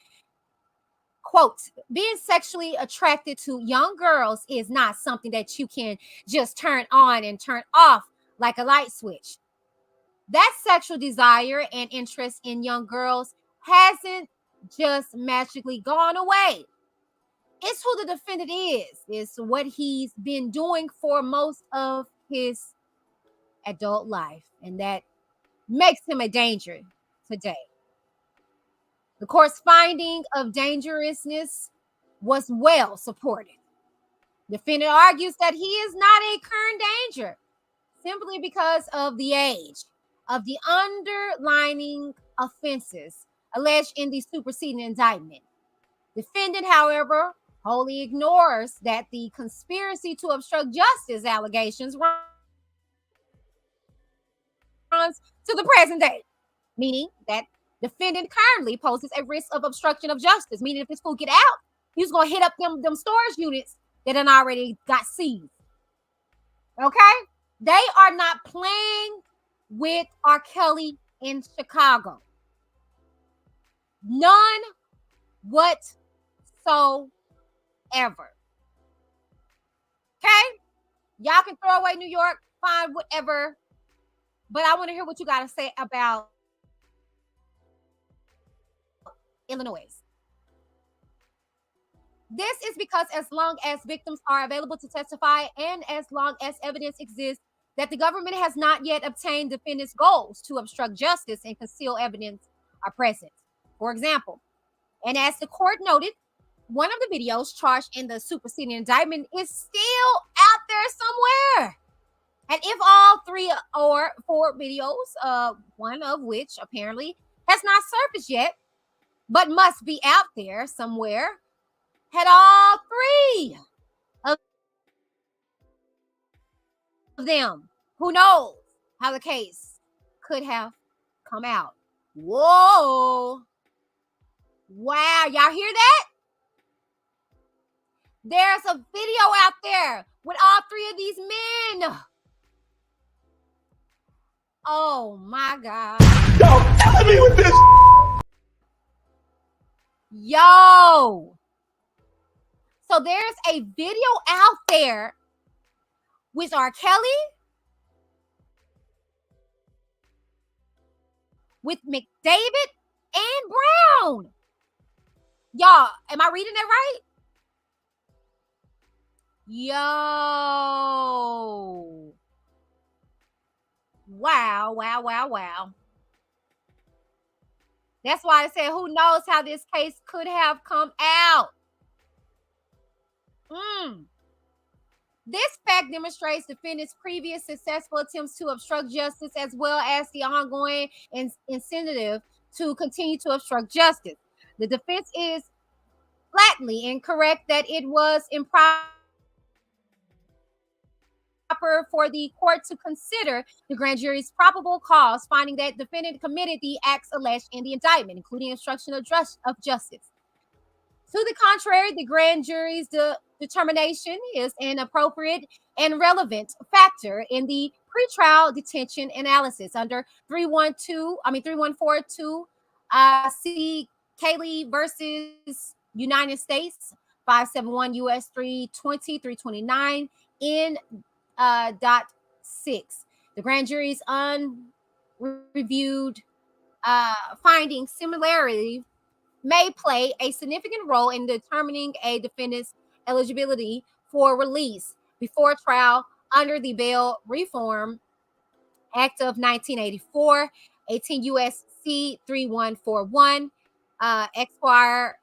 [SPEAKER 1] Quote, being sexually attracted to young girls is not something that you can just turn on and turn off like a light switch. That sexual desire and interest in young girls hasn't just magically gone away. It's who the defendant is. It's what he's been doing for most of his adult life. And that makes him a danger today. The court's finding of dangerousness was well supported. Defendant argues that he is not a current danger simply because of the age of the underlying offenses alleged in the superseding indictment. Defendant, however, wholly ignores that the conspiracy to obstruct justice allegations runs to the present day, meaning that defendant currently poses a risk of obstruction of justice, meaning if this fool get out, he's going to hit up them storage units that done already got seized. Okay? They are not playing with R.Kelly in Chicago. None whatsoever. Okay? Y'all can throw away New York, find whatever But I want to hear what you got to say about Illinois. This is because as long as victims are available to testify and as long as evidence exists that the government has not yet obtained defendants' goals to obstruct justice and conceal evidence are present. For example, and as the court noted, one of the videos charged in the superseding indictment is still out there somewhere. And if all 3 or 4 videos, one of which apparently has not surfaced yet, but must be out there somewhere, had all 3 of them, who knows how the case could have come out. Whoa. Wow, y'all hear that? There's a video out there with all 3 of these men. Oh my God.
[SPEAKER 3] Y'all killing me with this.
[SPEAKER 1] Yo. So there's a video out there with R.KELLY, with McDavid, and Brown. Y'all, am I reading that right? Yo. Wow, wow, wow, wow. That's why I said, who knows how this case could have come out. This fact demonstrates defendants' previous successful attempts to obstruct justice as well as the ongoing incentive to continue to obstruct justice. The defense is flatly incorrect that it was improper for the court to consider the grand jury's probable cause, finding that defendant committed the acts alleged in the indictment, including obstruction of justice. To the contrary, the grand jury's determination is an appropriate and relevant factor in the pretrial detention analysis under 3142 R.KELLY versus United States 571 U.S. 320 329 in .6. The grand jury's unreviewed findings similarly may play a significant role in determining a defendant's eligibility for release before trial under the Bail Reform Act of 1984, 18 U.S.C. 3141, Esquire.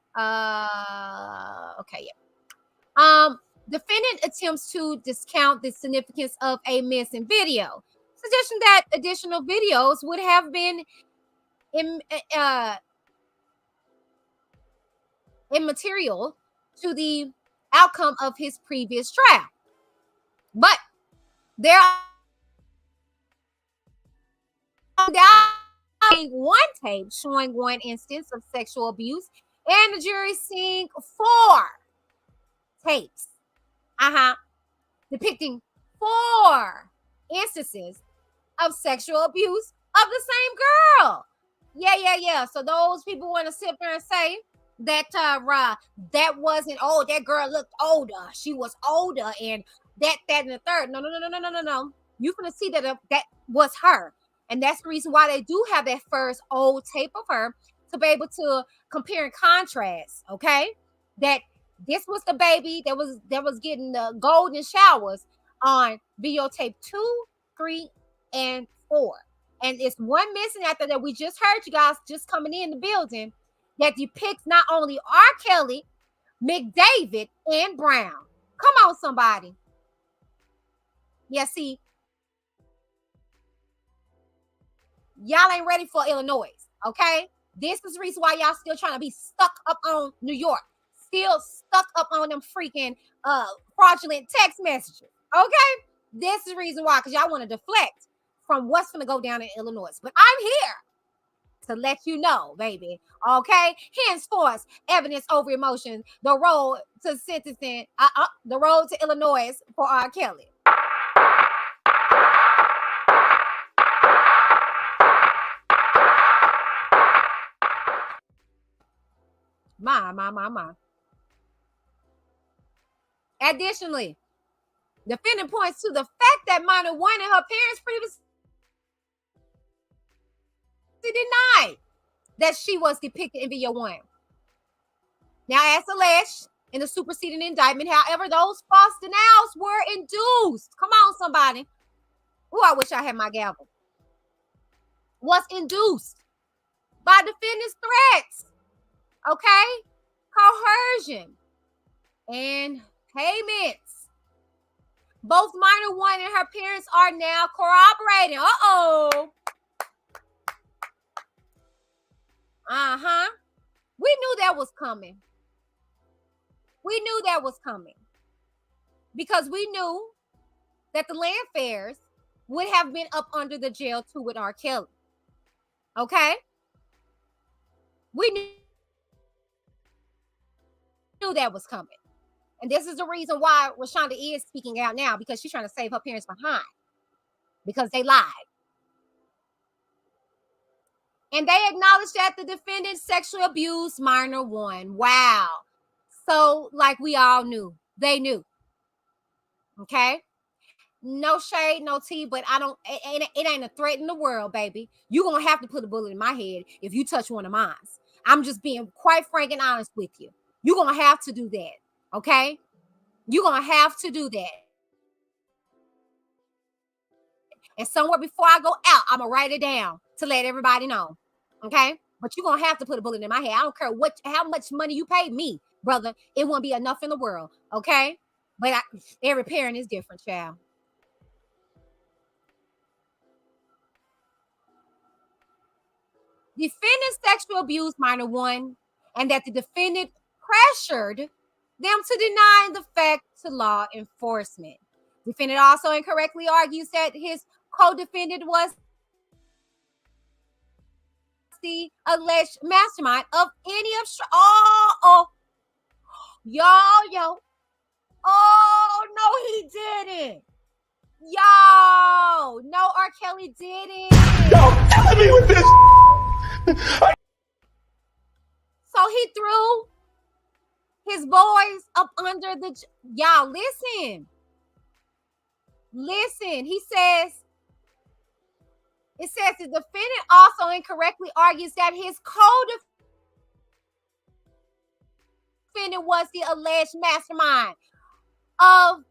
[SPEAKER 1] Defendant attempts to discount the significance of a missing video, suggesting that additional videos would have been immaterial to the outcome of his previous trial. But there are one tape showing one instance of sexual abuse, and the jury seeing 4 tapes depicting 4 instances of sexual abuse of the same girl. Yeah. So those people want to sit there and say that that wasn't, oh, that girl looked older, she was older, and that and the third. No. You gonna see that that was her, and that's the reason why they do have that first old tape of her, to be able to compare and contrast. Okay, that this was the baby that was getting the golden showers on videotape 2, 3, and 4. And it's one missing after that. We just heard you guys just coming in the building that depicts not only R.KELLY, McDavid, and Brown. Come on, somebody. Yeah, see, y'all ain't ready for Illinois, okay? This is the reason why y'all still trying to be stuck up on New York, still stuck up on them freaking fraudulent text messages, okay? This is the reason why, because y'all want to deflect from what's going to go down in Illinois. But I'm here to let you know, baby, okay? Henceforth, evidence over emotion, the road to sentencing, the road to Illinois for R.KELLY. My. Additionally, defendant points to the fact that minor one and her parents previously denied that she was depicted in video 1. Now, as alleged in the superseding indictment, however, those false denials were induced. Come on, somebody. Oh, I wish I had my gavel. Was induced by defendant's threats, okay, coercion, and payments. Both minor 1 and her parents are now corroborating. We knew that was coming. We knew that was coming because we knew that the land fares would have been up under the jail too with R. Kelly. Okay? We knew that was coming. And this is the reason why Rashonda is speaking out now, because she's trying to save her parents behind because they lied. And they acknowledged that the defendant sexually abused minor 1. Wow. So, like we all knew, they knew. Okay? No shade, no tea, but it ain't a threat in the world, baby. You're going to have to put a bullet in my head if you touch one of mine. I'm just being quite frank and honest with you. You're going to have to do that. Okay? You're going to have to do that. And somewhere before I go out, I'm going to write it down to let everybody know. Okay? But you're going to have to put a bullet in my head. I don't care how much money you pay me, brother. It won't be enough in the world. Okay? But every parent is different, child. Defendant sexually abused minor 1, and that the defendant pressured them to deny the fact to law enforcement. Defendant also incorrectly argues that his co-defendant was the alleged mastermind of any obstruction. No, he didn't. No, R. Kelly didn't.
[SPEAKER 3] Y'all killing me with this.
[SPEAKER 1] So he threw his boys up under the... Y'all, listen. He says... It says the defendant also incorrectly argues that his co-defendant was the alleged mastermind of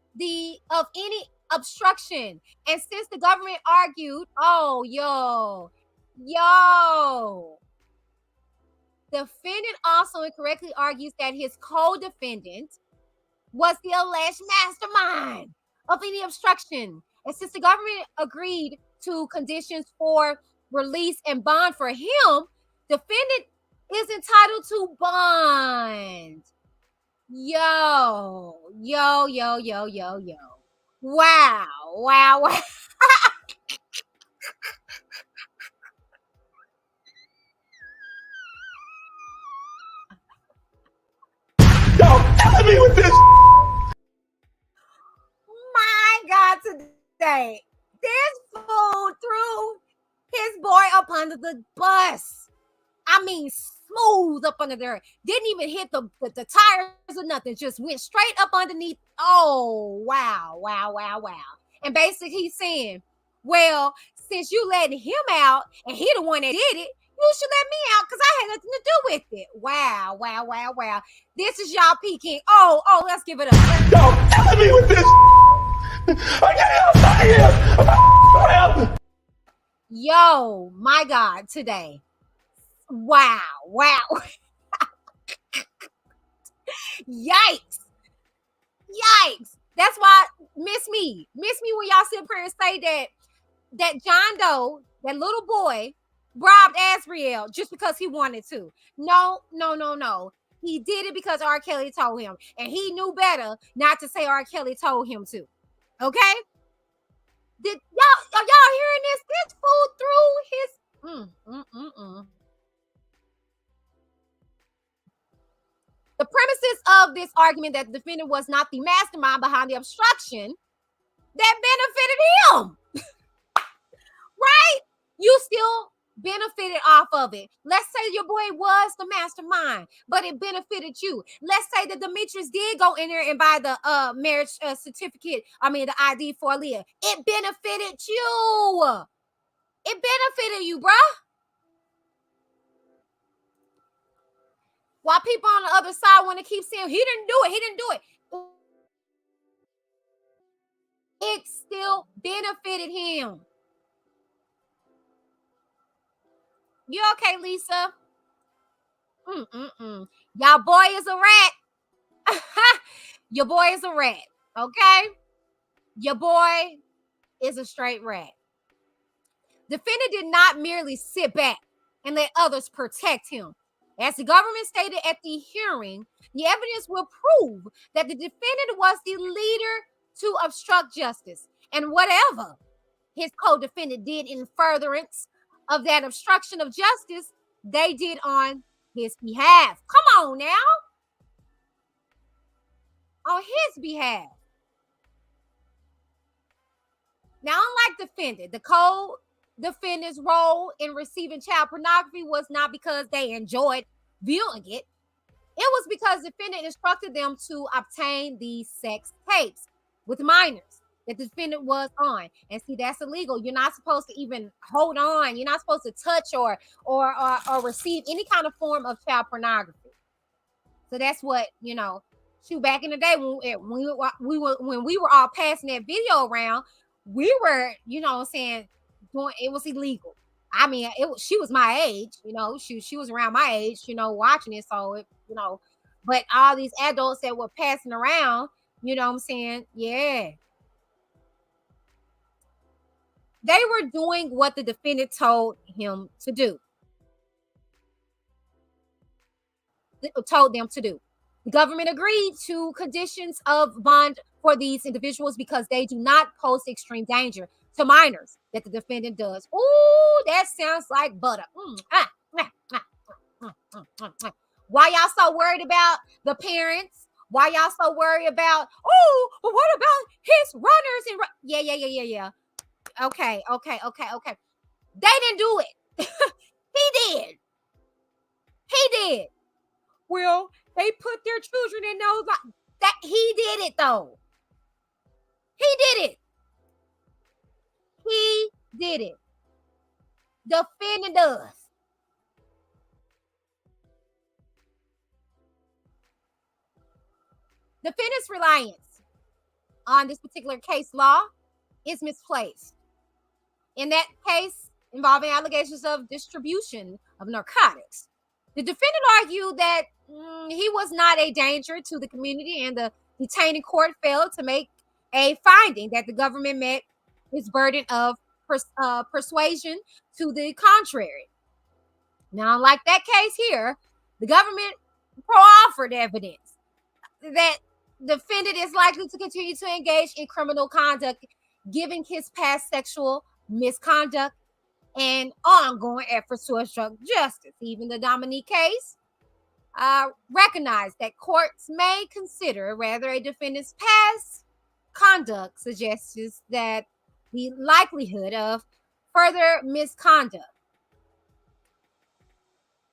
[SPEAKER 1] any obstruction. And since the government argued, defendant also incorrectly argues that his co-defendant was the alleged mastermind of any obstruction. And since the government agreed to conditions for release and bond for him, defendant is entitled to bond. Wow.
[SPEAKER 3] Y'all killing me with this.
[SPEAKER 1] My God, today. This fool threw his boy up under the bus. I mean, smooth up under there. Didn't even hit the tires or nothing. Just went straight up underneath. Oh, wow. And basically he's saying, well, since you letting him out and he the one that did it, you should let me out because I had nothing to do with it. Wow. This is y'all peeking. Oh, let's give it up.
[SPEAKER 3] Y'all killing me with this. I can't help.
[SPEAKER 1] Yo, my God, today. Wow. Yikes. That's why miss me when y'all sit up here and say that John Doe, that little boy, bribed Azriel just because he wanted to. No. He did it because R. Kelly told him, and he knew better not to say R. Kelly told him to. Okay? Did y'all hearing this? This fool threw his The premises of this argument that the defendant was not the mastermind behind the obstruction that benefited him. Right? You still benefited off of it. Let's say your boy was the mastermind, but it benefited you. Let's say that Demetrius did go in there and buy the marriage certificate, the ID for Aaliyah. It benefited you. It benefited you, bruh. While people on the other side want to keep saying, he didn't do it, he didn't do it. It still benefited him. You okay, Lisa? Y'all boy is a rat. Your boy is a rat, okay? Your boy is a straight rat. Defendant did not merely sit back and let others protect him. As the government stated at the hearing, the evidence will prove that the defendant was the leader to obstruct justice, and whatever his co-defendant did in furtherance of that obstruction of justice, they did on his behalf. Come on now. On his behalf. Now, unlike defendant, the co-defendant's role in receiving child pornography was not because they enjoyed viewing it. It was because the defendant instructed them to obtain these sex tapes with minors that the defendant was on. And see, that's illegal. You're not supposed to even hold on. You're not supposed to touch or receive any kind of form of child pornography. So that's what, you know, shoot, back in the day when we were all passing that video around, we were, you know what I'm saying, doing, it was illegal. I mean, she was my age, you know, she was around my age, you know, watching it. So, you know, but all these adults that were passing around, you know what I'm saying? Yeah. They were doing what the defendant told him to do. Told them to do. The government agreed to conditions of bond for these individuals because they do not pose extreme danger to minors that the defendant does. Ooh, that sounds like butter. Why y'all so worried about the parents? Why y'all so worried about, oh, but what about his runners? And yeah. Okay. They didn't do it. He did. Well, they put their children in those, that he did it though. He did it. Defendant does. Defendant's reliance on this particular case law is misplaced. In that case involving allegations of distribution of narcotics, the defendant argued that he was not a danger to the community, and the detaining court failed to make a finding that the government met its burden of persuasion to the contrary. Now, like that case here, the government proffered evidence that the defendant is likely to continue to engage in criminal conduct, given his past sexual misconduct and ongoing efforts to obstruct justice. Even the nominee case recognized that courts may consider whether a defendant's past conduct suggests that the likelihood of further misconduct,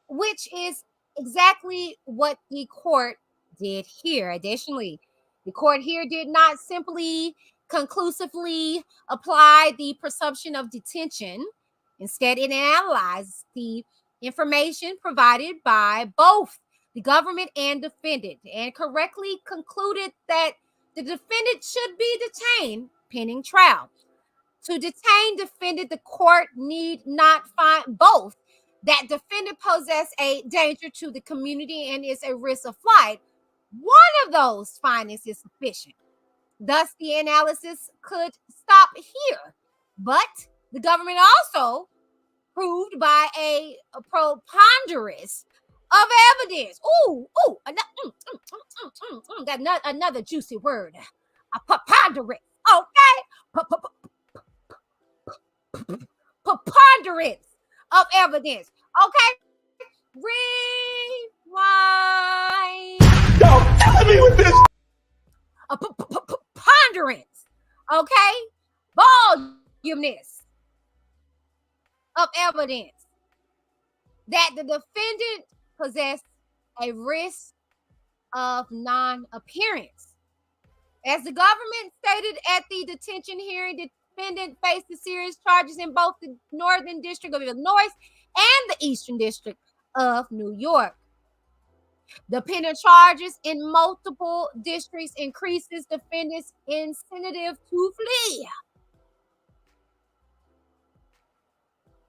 [SPEAKER 1] which is exactly what the court did here. Additionally, the court here did not simply conclusively apply the presumption of detention. Instead, it analyzed the information provided by both the government and defendant and correctly concluded that the defendant should be detained pending trial. To detain defendant, the court need not find both that defendant poses a danger to the community and is a risk of flight. One of those findings is sufficient. Thus, the analysis could stop here. But the government also proved by a preponderance of evidence. Another juicy word. A preponderance. Okay? Preponderance of evidence. Okay? Rewind.
[SPEAKER 3] Y'all killing me with this.
[SPEAKER 1] A preponderance. Okay? Voluminous of evidence that the defendant possessed a risk of non-appearance. As the government stated at the detention hearing, the defendant faced serious charges in both the Northern District of Illinois and the Eastern District of New York. The pending charges in multiple districts increases defendants' incentive to flee.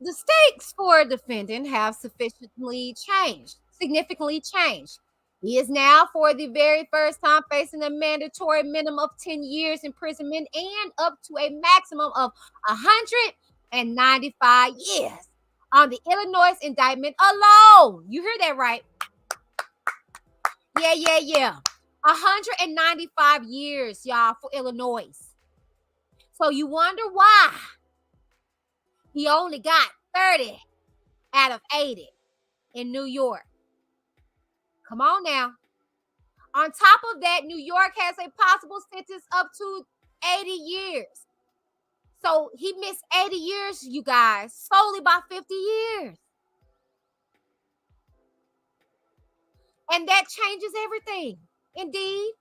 [SPEAKER 1] The stakes for a defendant have significantly changed. He is now, for the very first time, facing a mandatory minimum of 10 years imprisonment and up to a maximum of 195 years on the Illinois indictment alone. You hear that right? Yeah. 195 years, y'all, for Illinois. So you wonder why he only got 30 out of 80 in New York. Come on now. On top of that, New York has a possible sentence up to 80 years. So he missed 80 years, you guys, solely by 50 years. And that changes everything. Indeed,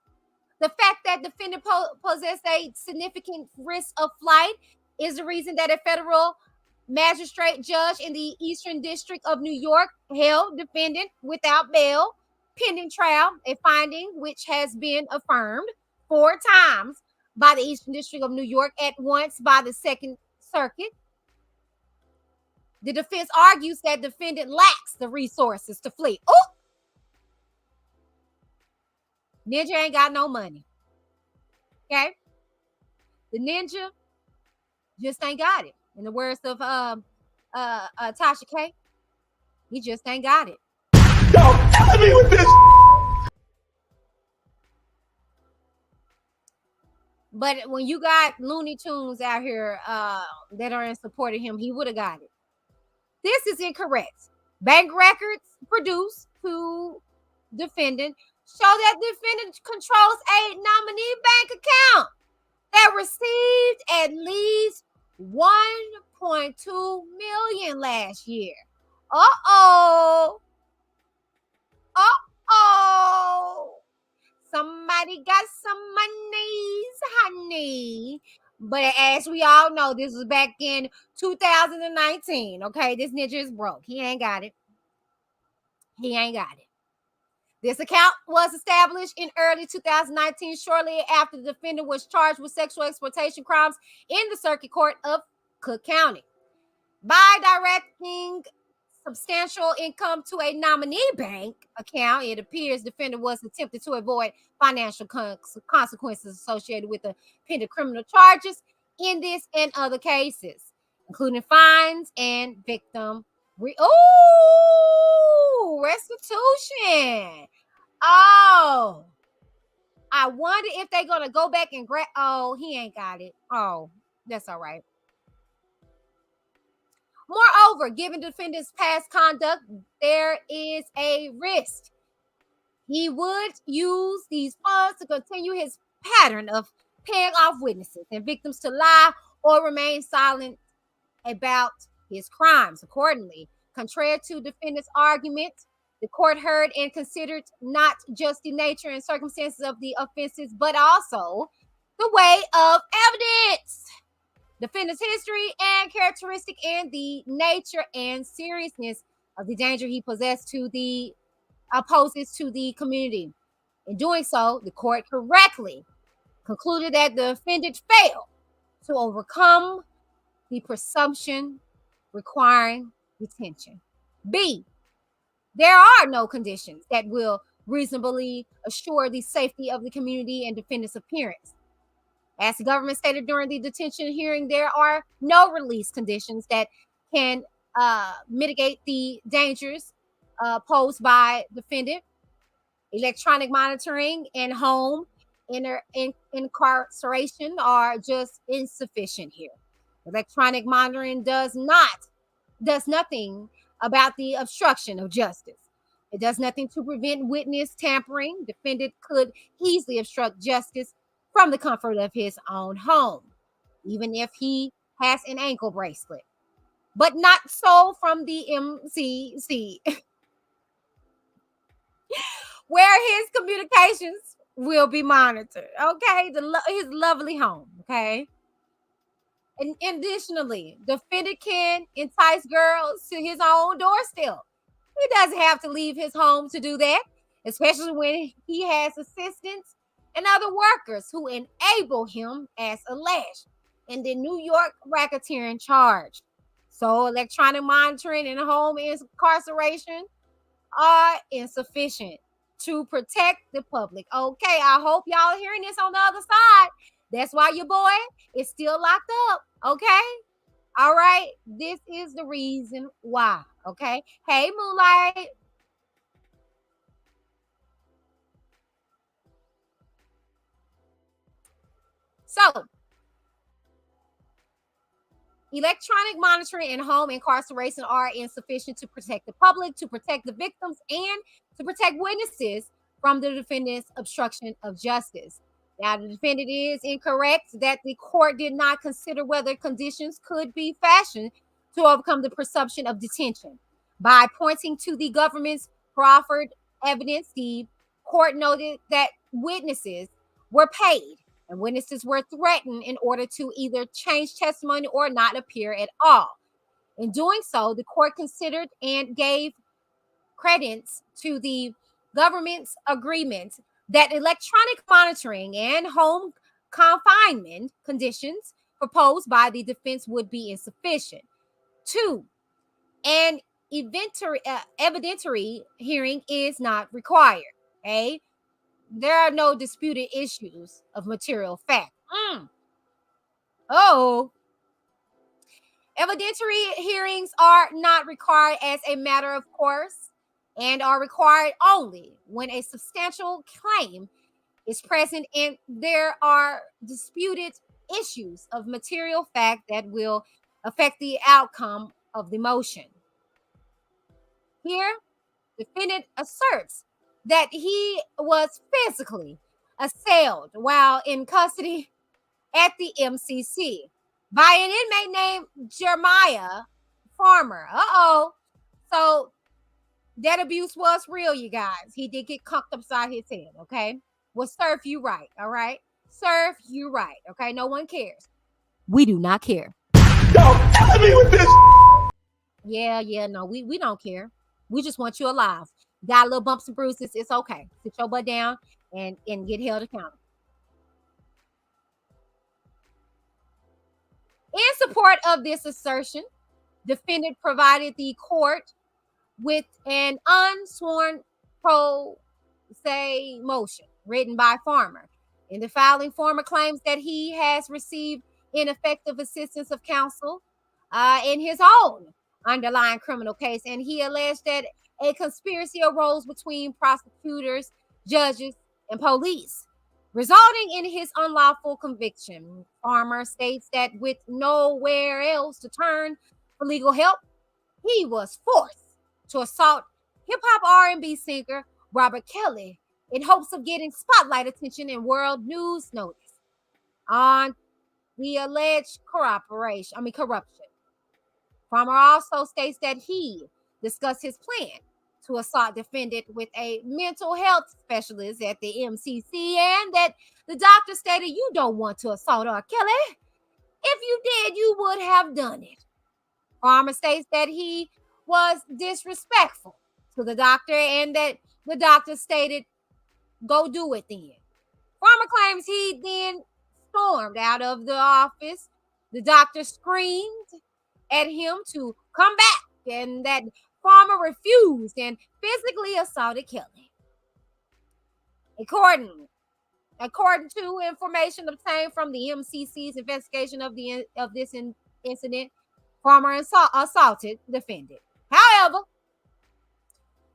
[SPEAKER 1] the fact that defendant possess a significant risk of flight is the reason that a federal magistrate judge in the Eastern District of New York held defendant without bail pending trial, a finding which has been affirmed 4 times by the Eastern District of New York, at once by the Second Circuit. The defense argues that defendant lacks the resources to flee. Oh, Ninja ain't got no money. Okay? The ninja just ain't got it. In the words of Tasha K, he just ain't got it.
[SPEAKER 3] Y'all killing me with this.
[SPEAKER 1] But when you got Looney Tunes out here that are in support of him, he would have got it. This is incorrect. Bank records produced to defendant show that defendant controls a nominee bank account that received at least $1.2 million last year. Uh-oh. Somebody got some monies, honey. But as we all know, this was back in 2019. Okay, this ninja is broke. He ain't got it. This account was established in early 2019, shortly after the defendant was charged with sexual exploitation crimes in the Circuit Court of Cook County. By directing substantial income to a nominee bank account, it appears the defendant was attempting to avoid financial consequences associated with the pending criminal charges in this and other cases, including fines and victim restitution. Oh, I wonder if they're gonna go back and he ain't got it. Oh, that's all right. Moreover, given defendant's past conduct, there is a risk he would use these funds to continue his pattern of paying off witnesses and victims to lie or remain silent about his crimes. Accordingly, contrary to defendant's argument, the court heard and considered not just the nature and circumstances of the offenses, but also the weight of evidence, defendant's history and characteristic, and the nature and seriousness of the danger he poses to the community. In doing so, the court correctly concluded that the defendant failed to overcome the presumption requiring detention. B, there are no conditions that will reasonably assure the safety of the community and defendant's appearance. As the government stated during the detention hearing, there are no release conditions that can mitigate the dangers posed by defendant. Electronic monitoring and home incarceration are just insufficient here. Electronic monitoring does nothing about the obstruction of justice. It does nothing to prevent witness tampering. Defendant could easily obstruct justice from the comfort of his own home, even if he has an ankle bracelet, but not so from the MCC, where his communications will be monitored. Okay, his lovely home. Okay. And additionally, defendant can entice girls to his own doorstep. He doesn't have to leave his home to do that. especially when he has assistants and other workers who enable him as alleged in the New York racketeering charge. So electronic monitoring and home incarceration are insufficient to protect the public. Okay, I hope y'all are hearing this on the other side. That's why your boy is still locked up. Okay. All right. This is the reason why. Okay. Hey, Moonlight. So, electronic monitoring and home incarceration are insufficient to protect the public, to protect the victims, and to protect witnesses from the defendant's obstruction of justice. Now, the defendant is incorrect that the court did not consider whether conditions could be fashioned to overcome the presumption of detention. By pointing to the government's proffered evidence, the court noted that witnesses were paid and witnesses were threatened in order to either change testimony or not appear at all. In doing so, the court considered and gave credence to the government's agreement that electronic monitoring and home confinement conditions proposed by the defense would be insufficient. Two, an evidentiary hearing is not required. Okay, there are no disputed issues of material fact. Oh, evidentiary hearings are not required as a matter of course and are required only when a substantial claim is present and there are disputed issues of material fact that will affect the outcome of the motion. Here, defendant asserts that he was physically assailed while in custody at the MCC by an inmate named Jeremiah Farmer. So that abuse was real, you guys. He did get conked upside his head, okay? Well, serve you right, all right? Serve you right, okay? No one cares. We do not care.
[SPEAKER 3] Y'all killing me with this.
[SPEAKER 1] Yeah, no, we don't care. We just want you alive. Got little bumps and bruises, it's okay. Sit your butt down and get held accountable. In support of this assertion, defendant provided the court with an unsworn pro se motion written by Farmer. In the filing, Farmer claims that he has received ineffective assistance of counsel in his own underlying criminal case, and he alleged that a conspiracy arose between prosecutors, judges, and police, resulting in his unlawful conviction. Farmer states that with nowhere else to turn for legal help, he was forced to assault hip-hop R&B singer Robert Kelly in hopes of getting spotlight attention and world news notice on the alleged corruption. Farmer also states that he discussed his plan to assault defendant with a mental health specialist at the MCC and that the doctor stated, "You don't want to assault R. Kelly. If you did, you would have done it." Farmer states that he was disrespectful to the doctor and that the doctor stated, "Go do it then." Farmer claims he then stormed out of the office. The doctor screamed at him to come back and that Farmer refused and physically assaulted Kelly. According to information obtained from the MCC's investigation of this incident, Farmer assaulted the defendant. However,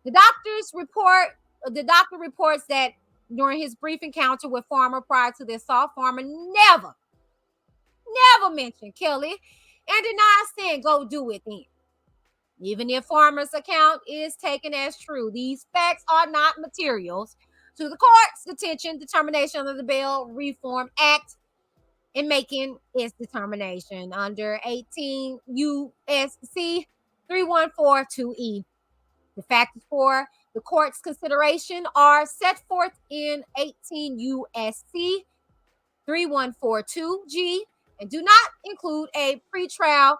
[SPEAKER 1] the doctor reports that during his brief encounter with Farmer prior to the assault, Farmer never mentioned Kelly and denied saying, "Go do it then." Even if Farmer's account is taken as true, these facts are not materials to the court's determination of the Bail Reform Act in making its determination under 18 U.S.C. 3142E. The factors for the court's consideration are set forth in 18 U.S.C. 3142G and do not include a pretrial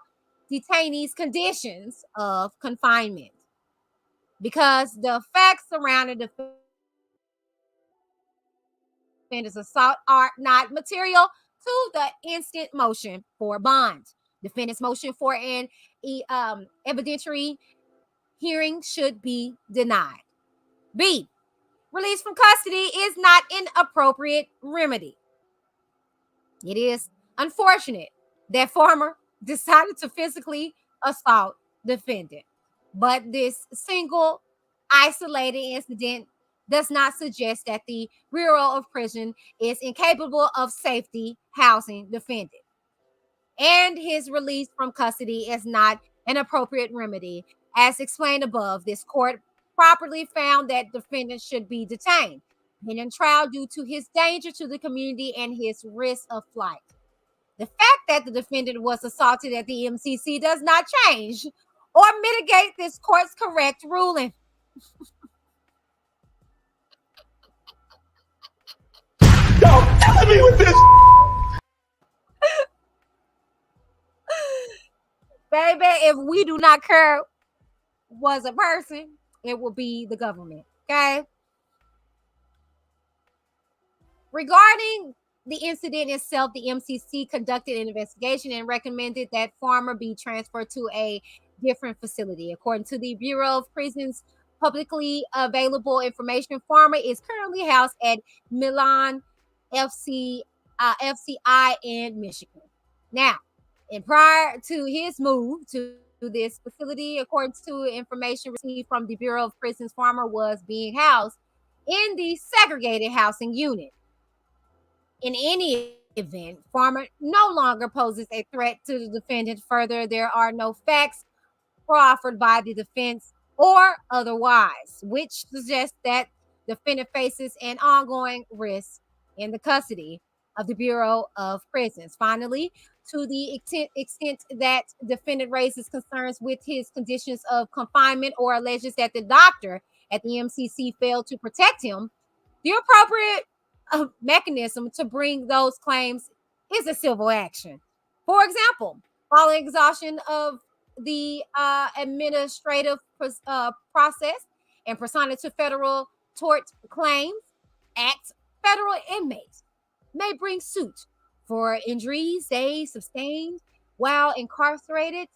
[SPEAKER 1] detainee's conditions of confinement. Because the facts surrounding the defendant's assault are not material to the instant motion for bond. Defendant's motion for an evidentiary hearing should be denied. B, release from custody is not an appropriate remedy. It is unfortunate that farmer decided to physically assault defendant, but this single isolated incident does not suggest that the Bureau of Prison is incapable of safety housing defendant, and his release from custody is not an appropriate remedy. As explained above, this court properly found that defendant should be detained in trial due to his danger to the community and his risk of flight. The fact that the defendant was assaulted at the MCC does not change or mitigate this court's correct ruling.
[SPEAKER 3] Y'all killing me with this.
[SPEAKER 1] Baby, if we do not care was a person, it will be the government. Okay. Regarding the incident itself, the MCC conducted an investigation and recommended that Farmer be transferred to a different facility. According to the Bureau of Prisons publicly available information, Farmer is currently housed at Milan FCI in Michigan. Now, and prior to his move to this facility, according to information received from the Bureau of Prisons, Farmer was being housed in the segregated housing unit. In any event, Farmer no longer poses a threat to the defendant. Further, there are no facts proffered by the defense or otherwise, which suggests that defendant faces an ongoing risk in the custody of the Bureau of Prisons. Finally, to the extent that defendant raises concerns with his conditions of confinement or alleges that the doctor at the MCC failed to protect him, the appropriate mechanism to bring those claims is a civil action. For example, following exhaustion of the administrative process and pursuant to Federal Tort Claims Act, federal inmates may bring suit for injuries they sustained while incarcerated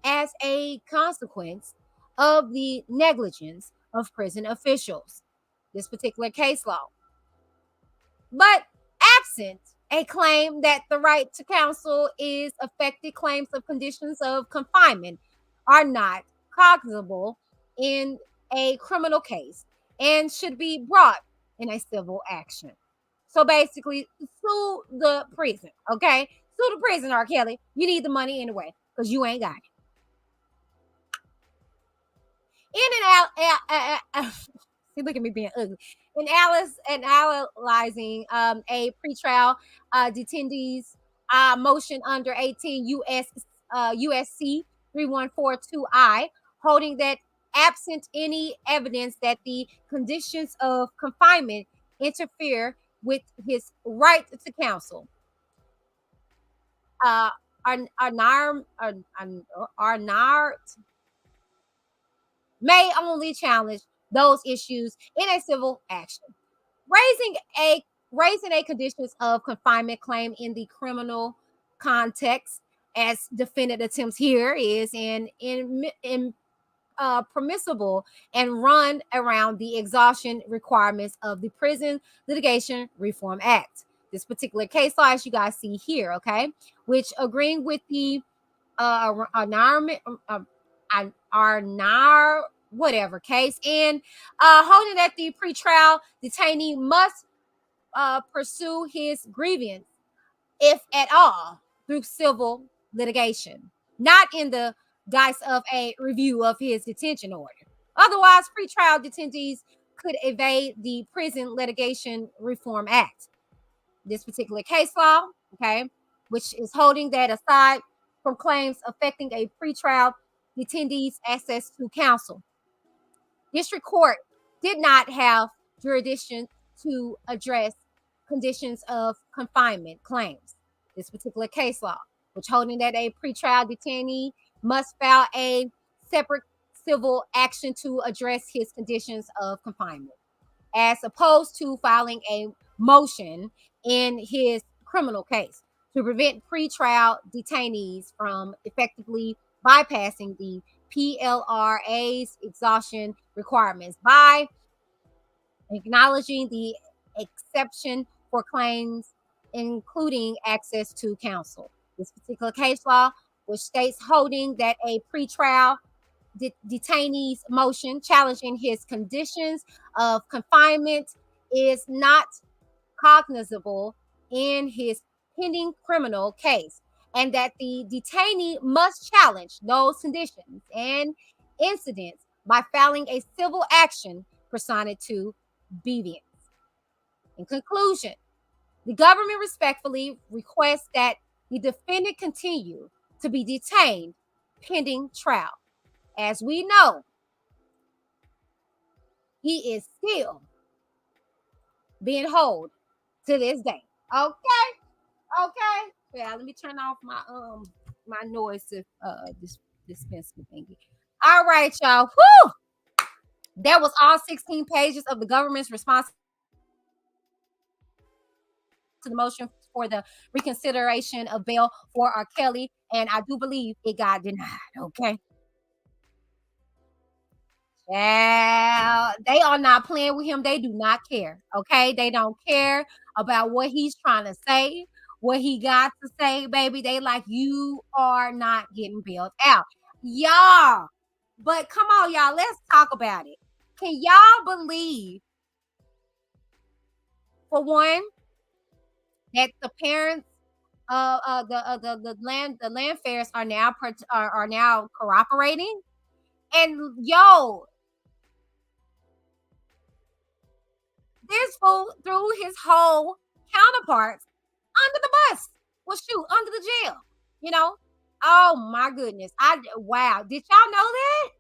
[SPEAKER 1] as a consequence of the negligence of prison officials. This particular case law. But absent a claim that the right to counsel is affected, claims of conditions of confinement are not cognizable in a criminal case and should be brought in a civil action. So basically, sue the prison, okay? Sue the prison, R. Kelly. You need the money anyway because you ain't got it. See, look at me being ugly. In analyzing a pretrial detainee's motion under 18 USC 3142I, holding that absent any evidence that the conditions of confinement interfere with his right to counsel, may only challenge those issues in a civil action. Raising a conditions of confinement claim in the criminal context, as defendant attempts here, is permissible and run around the exhaustion requirements of the Prison Litigation Reform Act. This particular case law, as you guys see here, okay, which agreeing with the whatever case, and holding that the pretrial detainee must pursue his grievance, if at all, through civil litigation, not in the guise of a review of his detention order. Otherwise, pretrial detainees could evade the Prison Litigation Reform Act. This particular case law, okay, which is holding that aside from claims affecting a pretrial detainee's access to counsel, district court did not have jurisdiction to address conditions of confinement claims. This particular case law, which holding that a pretrial detainee must file a separate civil action to address his conditions of confinement, as opposed to filing a motion in his criminal case to prevent pretrial detainees from effectively bypassing the PLRA's exhaustion requirements by acknowledging the exception for claims including access to counsel. This particular case law, which states holding that a pretrial detainee's motion challenging his conditions of confinement is not cognizable in his pending criminal case, and that the detainee must challenge those conditions and incidents by filing a civil action pursuant to deviance. In conclusion, the government respectfully requests that the defendant continue to be detained pending trial. As we know, he is still being held to this day. Okay. Okay. Yeah, let me turn off my noise dispenser thingy. All right, y'all. Whoo! That was all 16 pages of the government's response to the motion for the reconsideration of bail for R. Kelly, and I do believe it got denied. Okay. Yeah, they are not playing with him. They do not care. Okay. They don't care about what he's trying to say, what he got to say, baby. They like, you are not getting bailed out. Y'all. But come on, y'all. Let's talk about it. Can y'all believe, for one, that the parents the land fairs are now cooperating? And yo, this fool threw his whole counterparts under the bus. Well, shoot, under the jail. You know? Oh my goodness. Wow. Did y'all know that?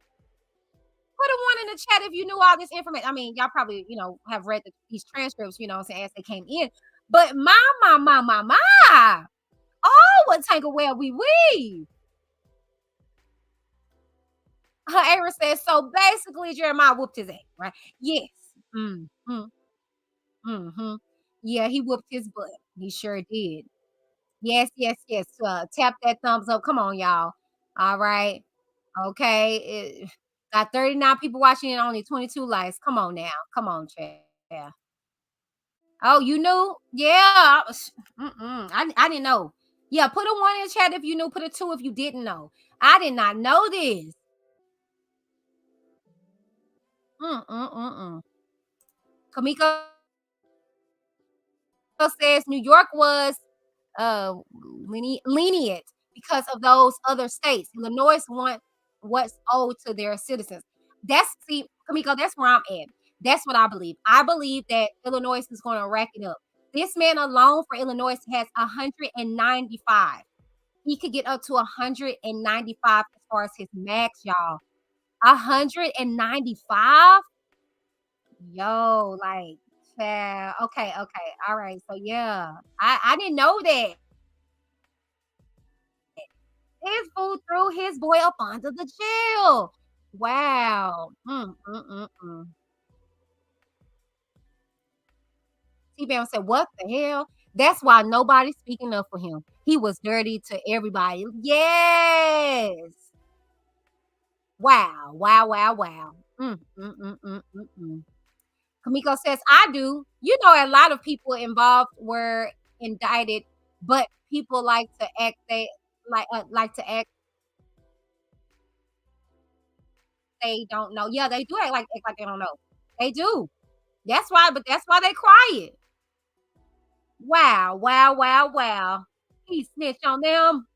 [SPEAKER 1] Put a one in the chat if you knew all this information. I mean, y'all probably, have read these transcripts, as they came in. But my. Oh, what tank of well we weave. Her Aaron says, so basically Jeremiah whooped his ass, right? Yes. Mm-hmm. Mm-hmm. Yeah, he whooped his butt. He sure did. Yes, yes, yes. Tap that thumbs up. Come on, y'all. All right. Okay. Got 39 people watching and only 22 likes. Come on now. Come on, chat. Yeah. Oh, you knew? Yeah. I didn't know. Yeah, put a one in the chat if you knew. Put a two if you didn't know. I did not know this. Kamiko says New York was lenient because of those other states. Illinois want what's owed to their citizens. Kamiko, that's where I'm at. That's what I believe. I believe that Illinois is going to rack it up. This man alone for Illinois has 195. He could get up to 195 as far as his max, y'all. 195? Yo, like, child. Okay. All right. So yeah, I didn't know that. His fool threw his boy up under the jail. Wow. T-Bam said, what the hell? That's why nobody's speaking up for him. He was dirty to everybody. Yes. Wow. Kamiko says, I do. A lot of people involved were indicted, but people like to act they don't know. Yeah, they do act like they don't know. They do. But that's why they quiet. Wow. He snitched on them.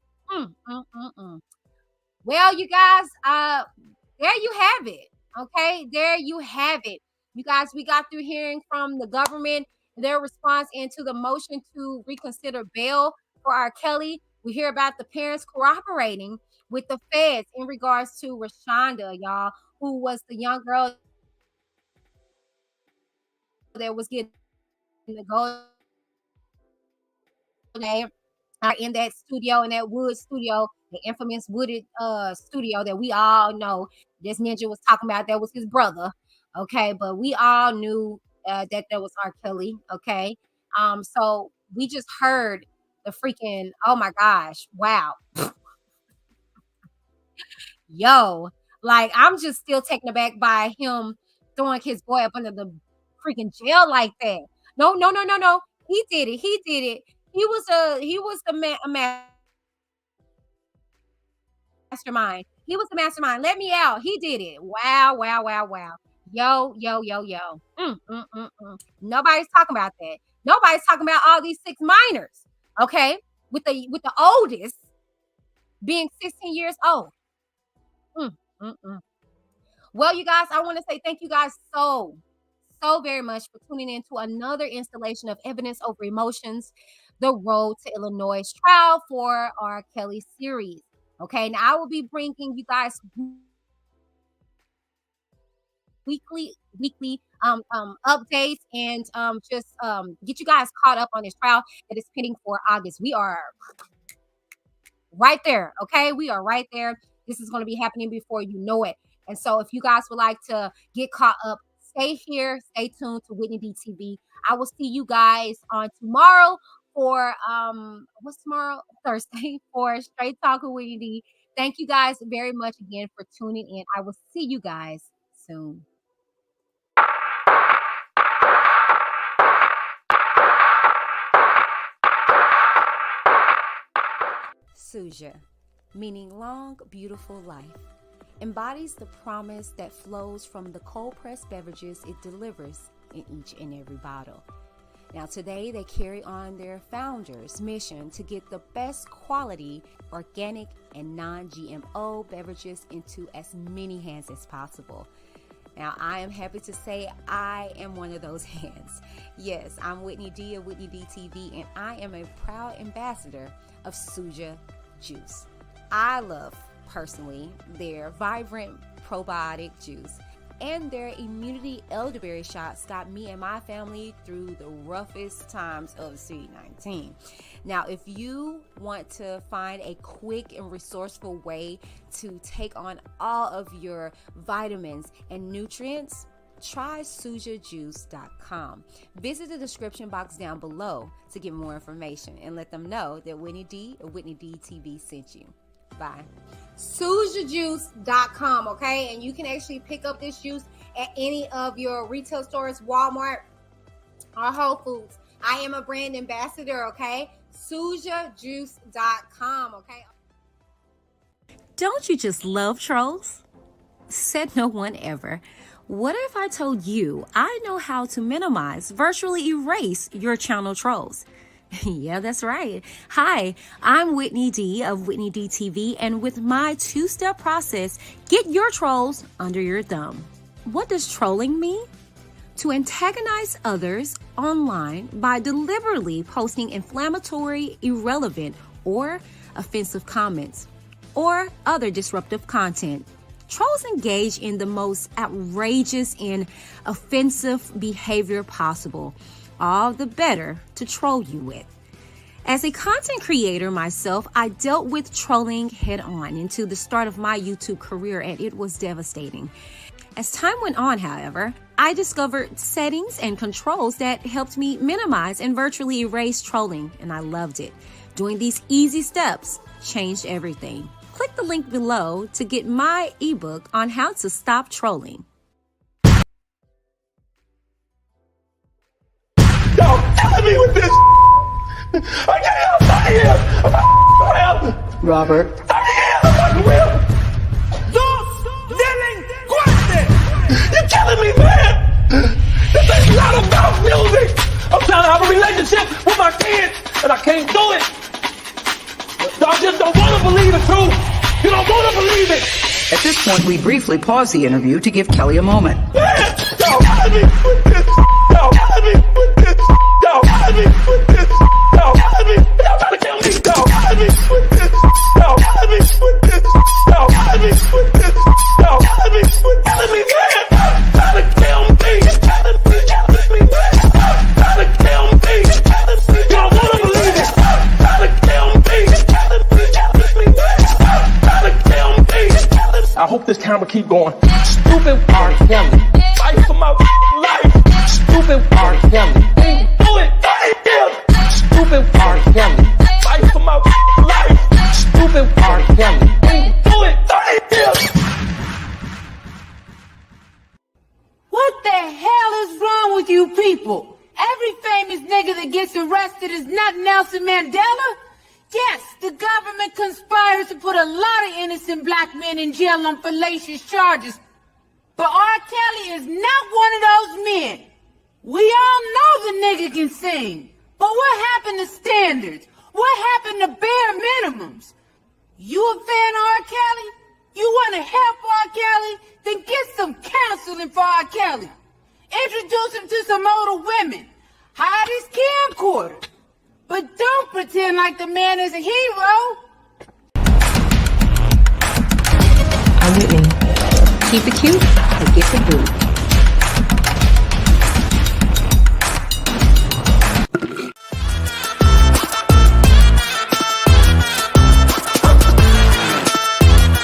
[SPEAKER 1] Well, you guys, there you have it. Okay, there you have it. You guys, we got through hearing from the government, their response into the motion to reconsider bail for R. Kelly. We hear about the parents cooperating with the feds in regards to Rashonda, y'all, who was the young girl that was getting the gold in that studio, in that wood studio, the infamous wooded studio that we all know this ninja was talking about. That was his brother. Okay, but we all knew that was R. Kelly. Okay, So we just heard the freaking, oh my gosh, wow. Yo, like I'm just still taken aback by him throwing his boy up under the freaking jail like that. No, no, no, no, no. He did it. He did it. He was the mastermind. He was the mastermind. Let me out. He did it. Wow, wow, wow, wow. Yo, yo, yo, yo. Nobody's talking about that. Nobody's talking about all these 6 minors. Okay, with the oldest being 16 years old. Well, you guys, I want to say thank you guys so very much for tuning in to another installation of Evidence Over Emotions, the Road to Illinois trial for R.KELLY series. Okay, now I will be bringing you guys weekly updates and just get you guys caught up on this trial that is pending for August. We are right there. Okay, we are right there. This is going to be happening before you know it. And so if you guys would like to get caught up, stay here, stay tuned to WhitneyD TV. I will see you guys on tomorrow for what's tomorrow? Thursday for Straight Talk with WhitneyD. Thank you guys very much again for tuning in. I will see you guys soon. Suja, meaning long, beautiful life, embodies the promise that flows from the cold-pressed beverages it delivers in each and every bottle. Now today they carry on their founder's mission to get the best quality organic and non-GMO beverages into as many hands as possible. Now I am happy to say I am one of those hands. Yes, I'm Whitney D of WhitneyD TV, and I am a proud ambassador of Suja Juice. I love personally their vibrant probiotic juice, and their immunity elderberry shots got me and my family through the roughest times of C-19. Now, if you want to find a quick and resourceful way to take on all of your vitamins and nutrients, try sujajuice.com. Visit the description box down below to get more information and let them know that Whitney D or WhitneyD TV sent you. Bye. Sujajuice.com, okay? And you can actually pick up this juice at any of your retail stores, Walmart or Whole Foods. I am a brand ambassador, okay? Sujajuice.com, okay?
[SPEAKER 4] Don't you just love trolls? Said no one ever. What if I told you I know how to minimize, virtually erase your channel trolls? Yeah, that's right. Hi, I'm Whitney D of WhitneyD TV, and with my 2-step process, get your trolls under your thumb. What does trolling mean? To antagonize others online by deliberately posting inflammatory, irrelevant, or offensive comments, or other disruptive content. Trolls engage in the most outrageous and offensive behavior possible, all the better to troll you with. As a content creator myself, I dealt with trolling head on into the start of my YouTube career, and it was devastating. As time went on, however, I discovered settings and controls that helped me minimize and virtually erase trolling, and I loved it. Doing these easy steps changed everything. Click the link below to get my ebook on how to stop trolling.
[SPEAKER 3] Y'all killing me with this. I can't help
[SPEAKER 2] Robert.
[SPEAKER 3] You're killing me, man. This ain't not about music. I'm trying to have a relationship with my kids, and I can't do it. Y'all just don't want to believe the truth. You don't want to believe it.
[SPEAKER 2] At this point, we briefly pause the interview to give Kelly a moment.
[SPEAKER 3] Man, y'all killing me with this. Y'all killing me with this. Y'all killing me with this. Y'all killing me. Y'all trying to kill me. Y'all killing me with this. Y'all killing me with this. Y'all killing me with this. Y'all killing me with killing me, man. Trying to kill me. Killing me, man. Trying to kill me. You don't want to believe it. Trying to kill me. Killing me, man. Trying to kill me. I hope this camera keep going. Stupid R.KELLY. Fight for my life. Stupid R.KELLY. Ain't do it.
[SPEAKER 5] famous nigga that gets arrested is not Nelson Mandela? Yes, the government conspires to put a lot of innocent black men in jail on fallacious charges. But R. Kelly is not one of those men. We all know the nigga can sing. But what happened to standards? What happened to bare minimums? You a fan of R. Kelly? You want to help R. Kelly? Then get some counseling for R. Kelly. Introduce him to some older women. Hide his camcorder. But don't pretend like the man is a hero.
[SPEAKER 2] I'm Whitney. Keep it cute and get the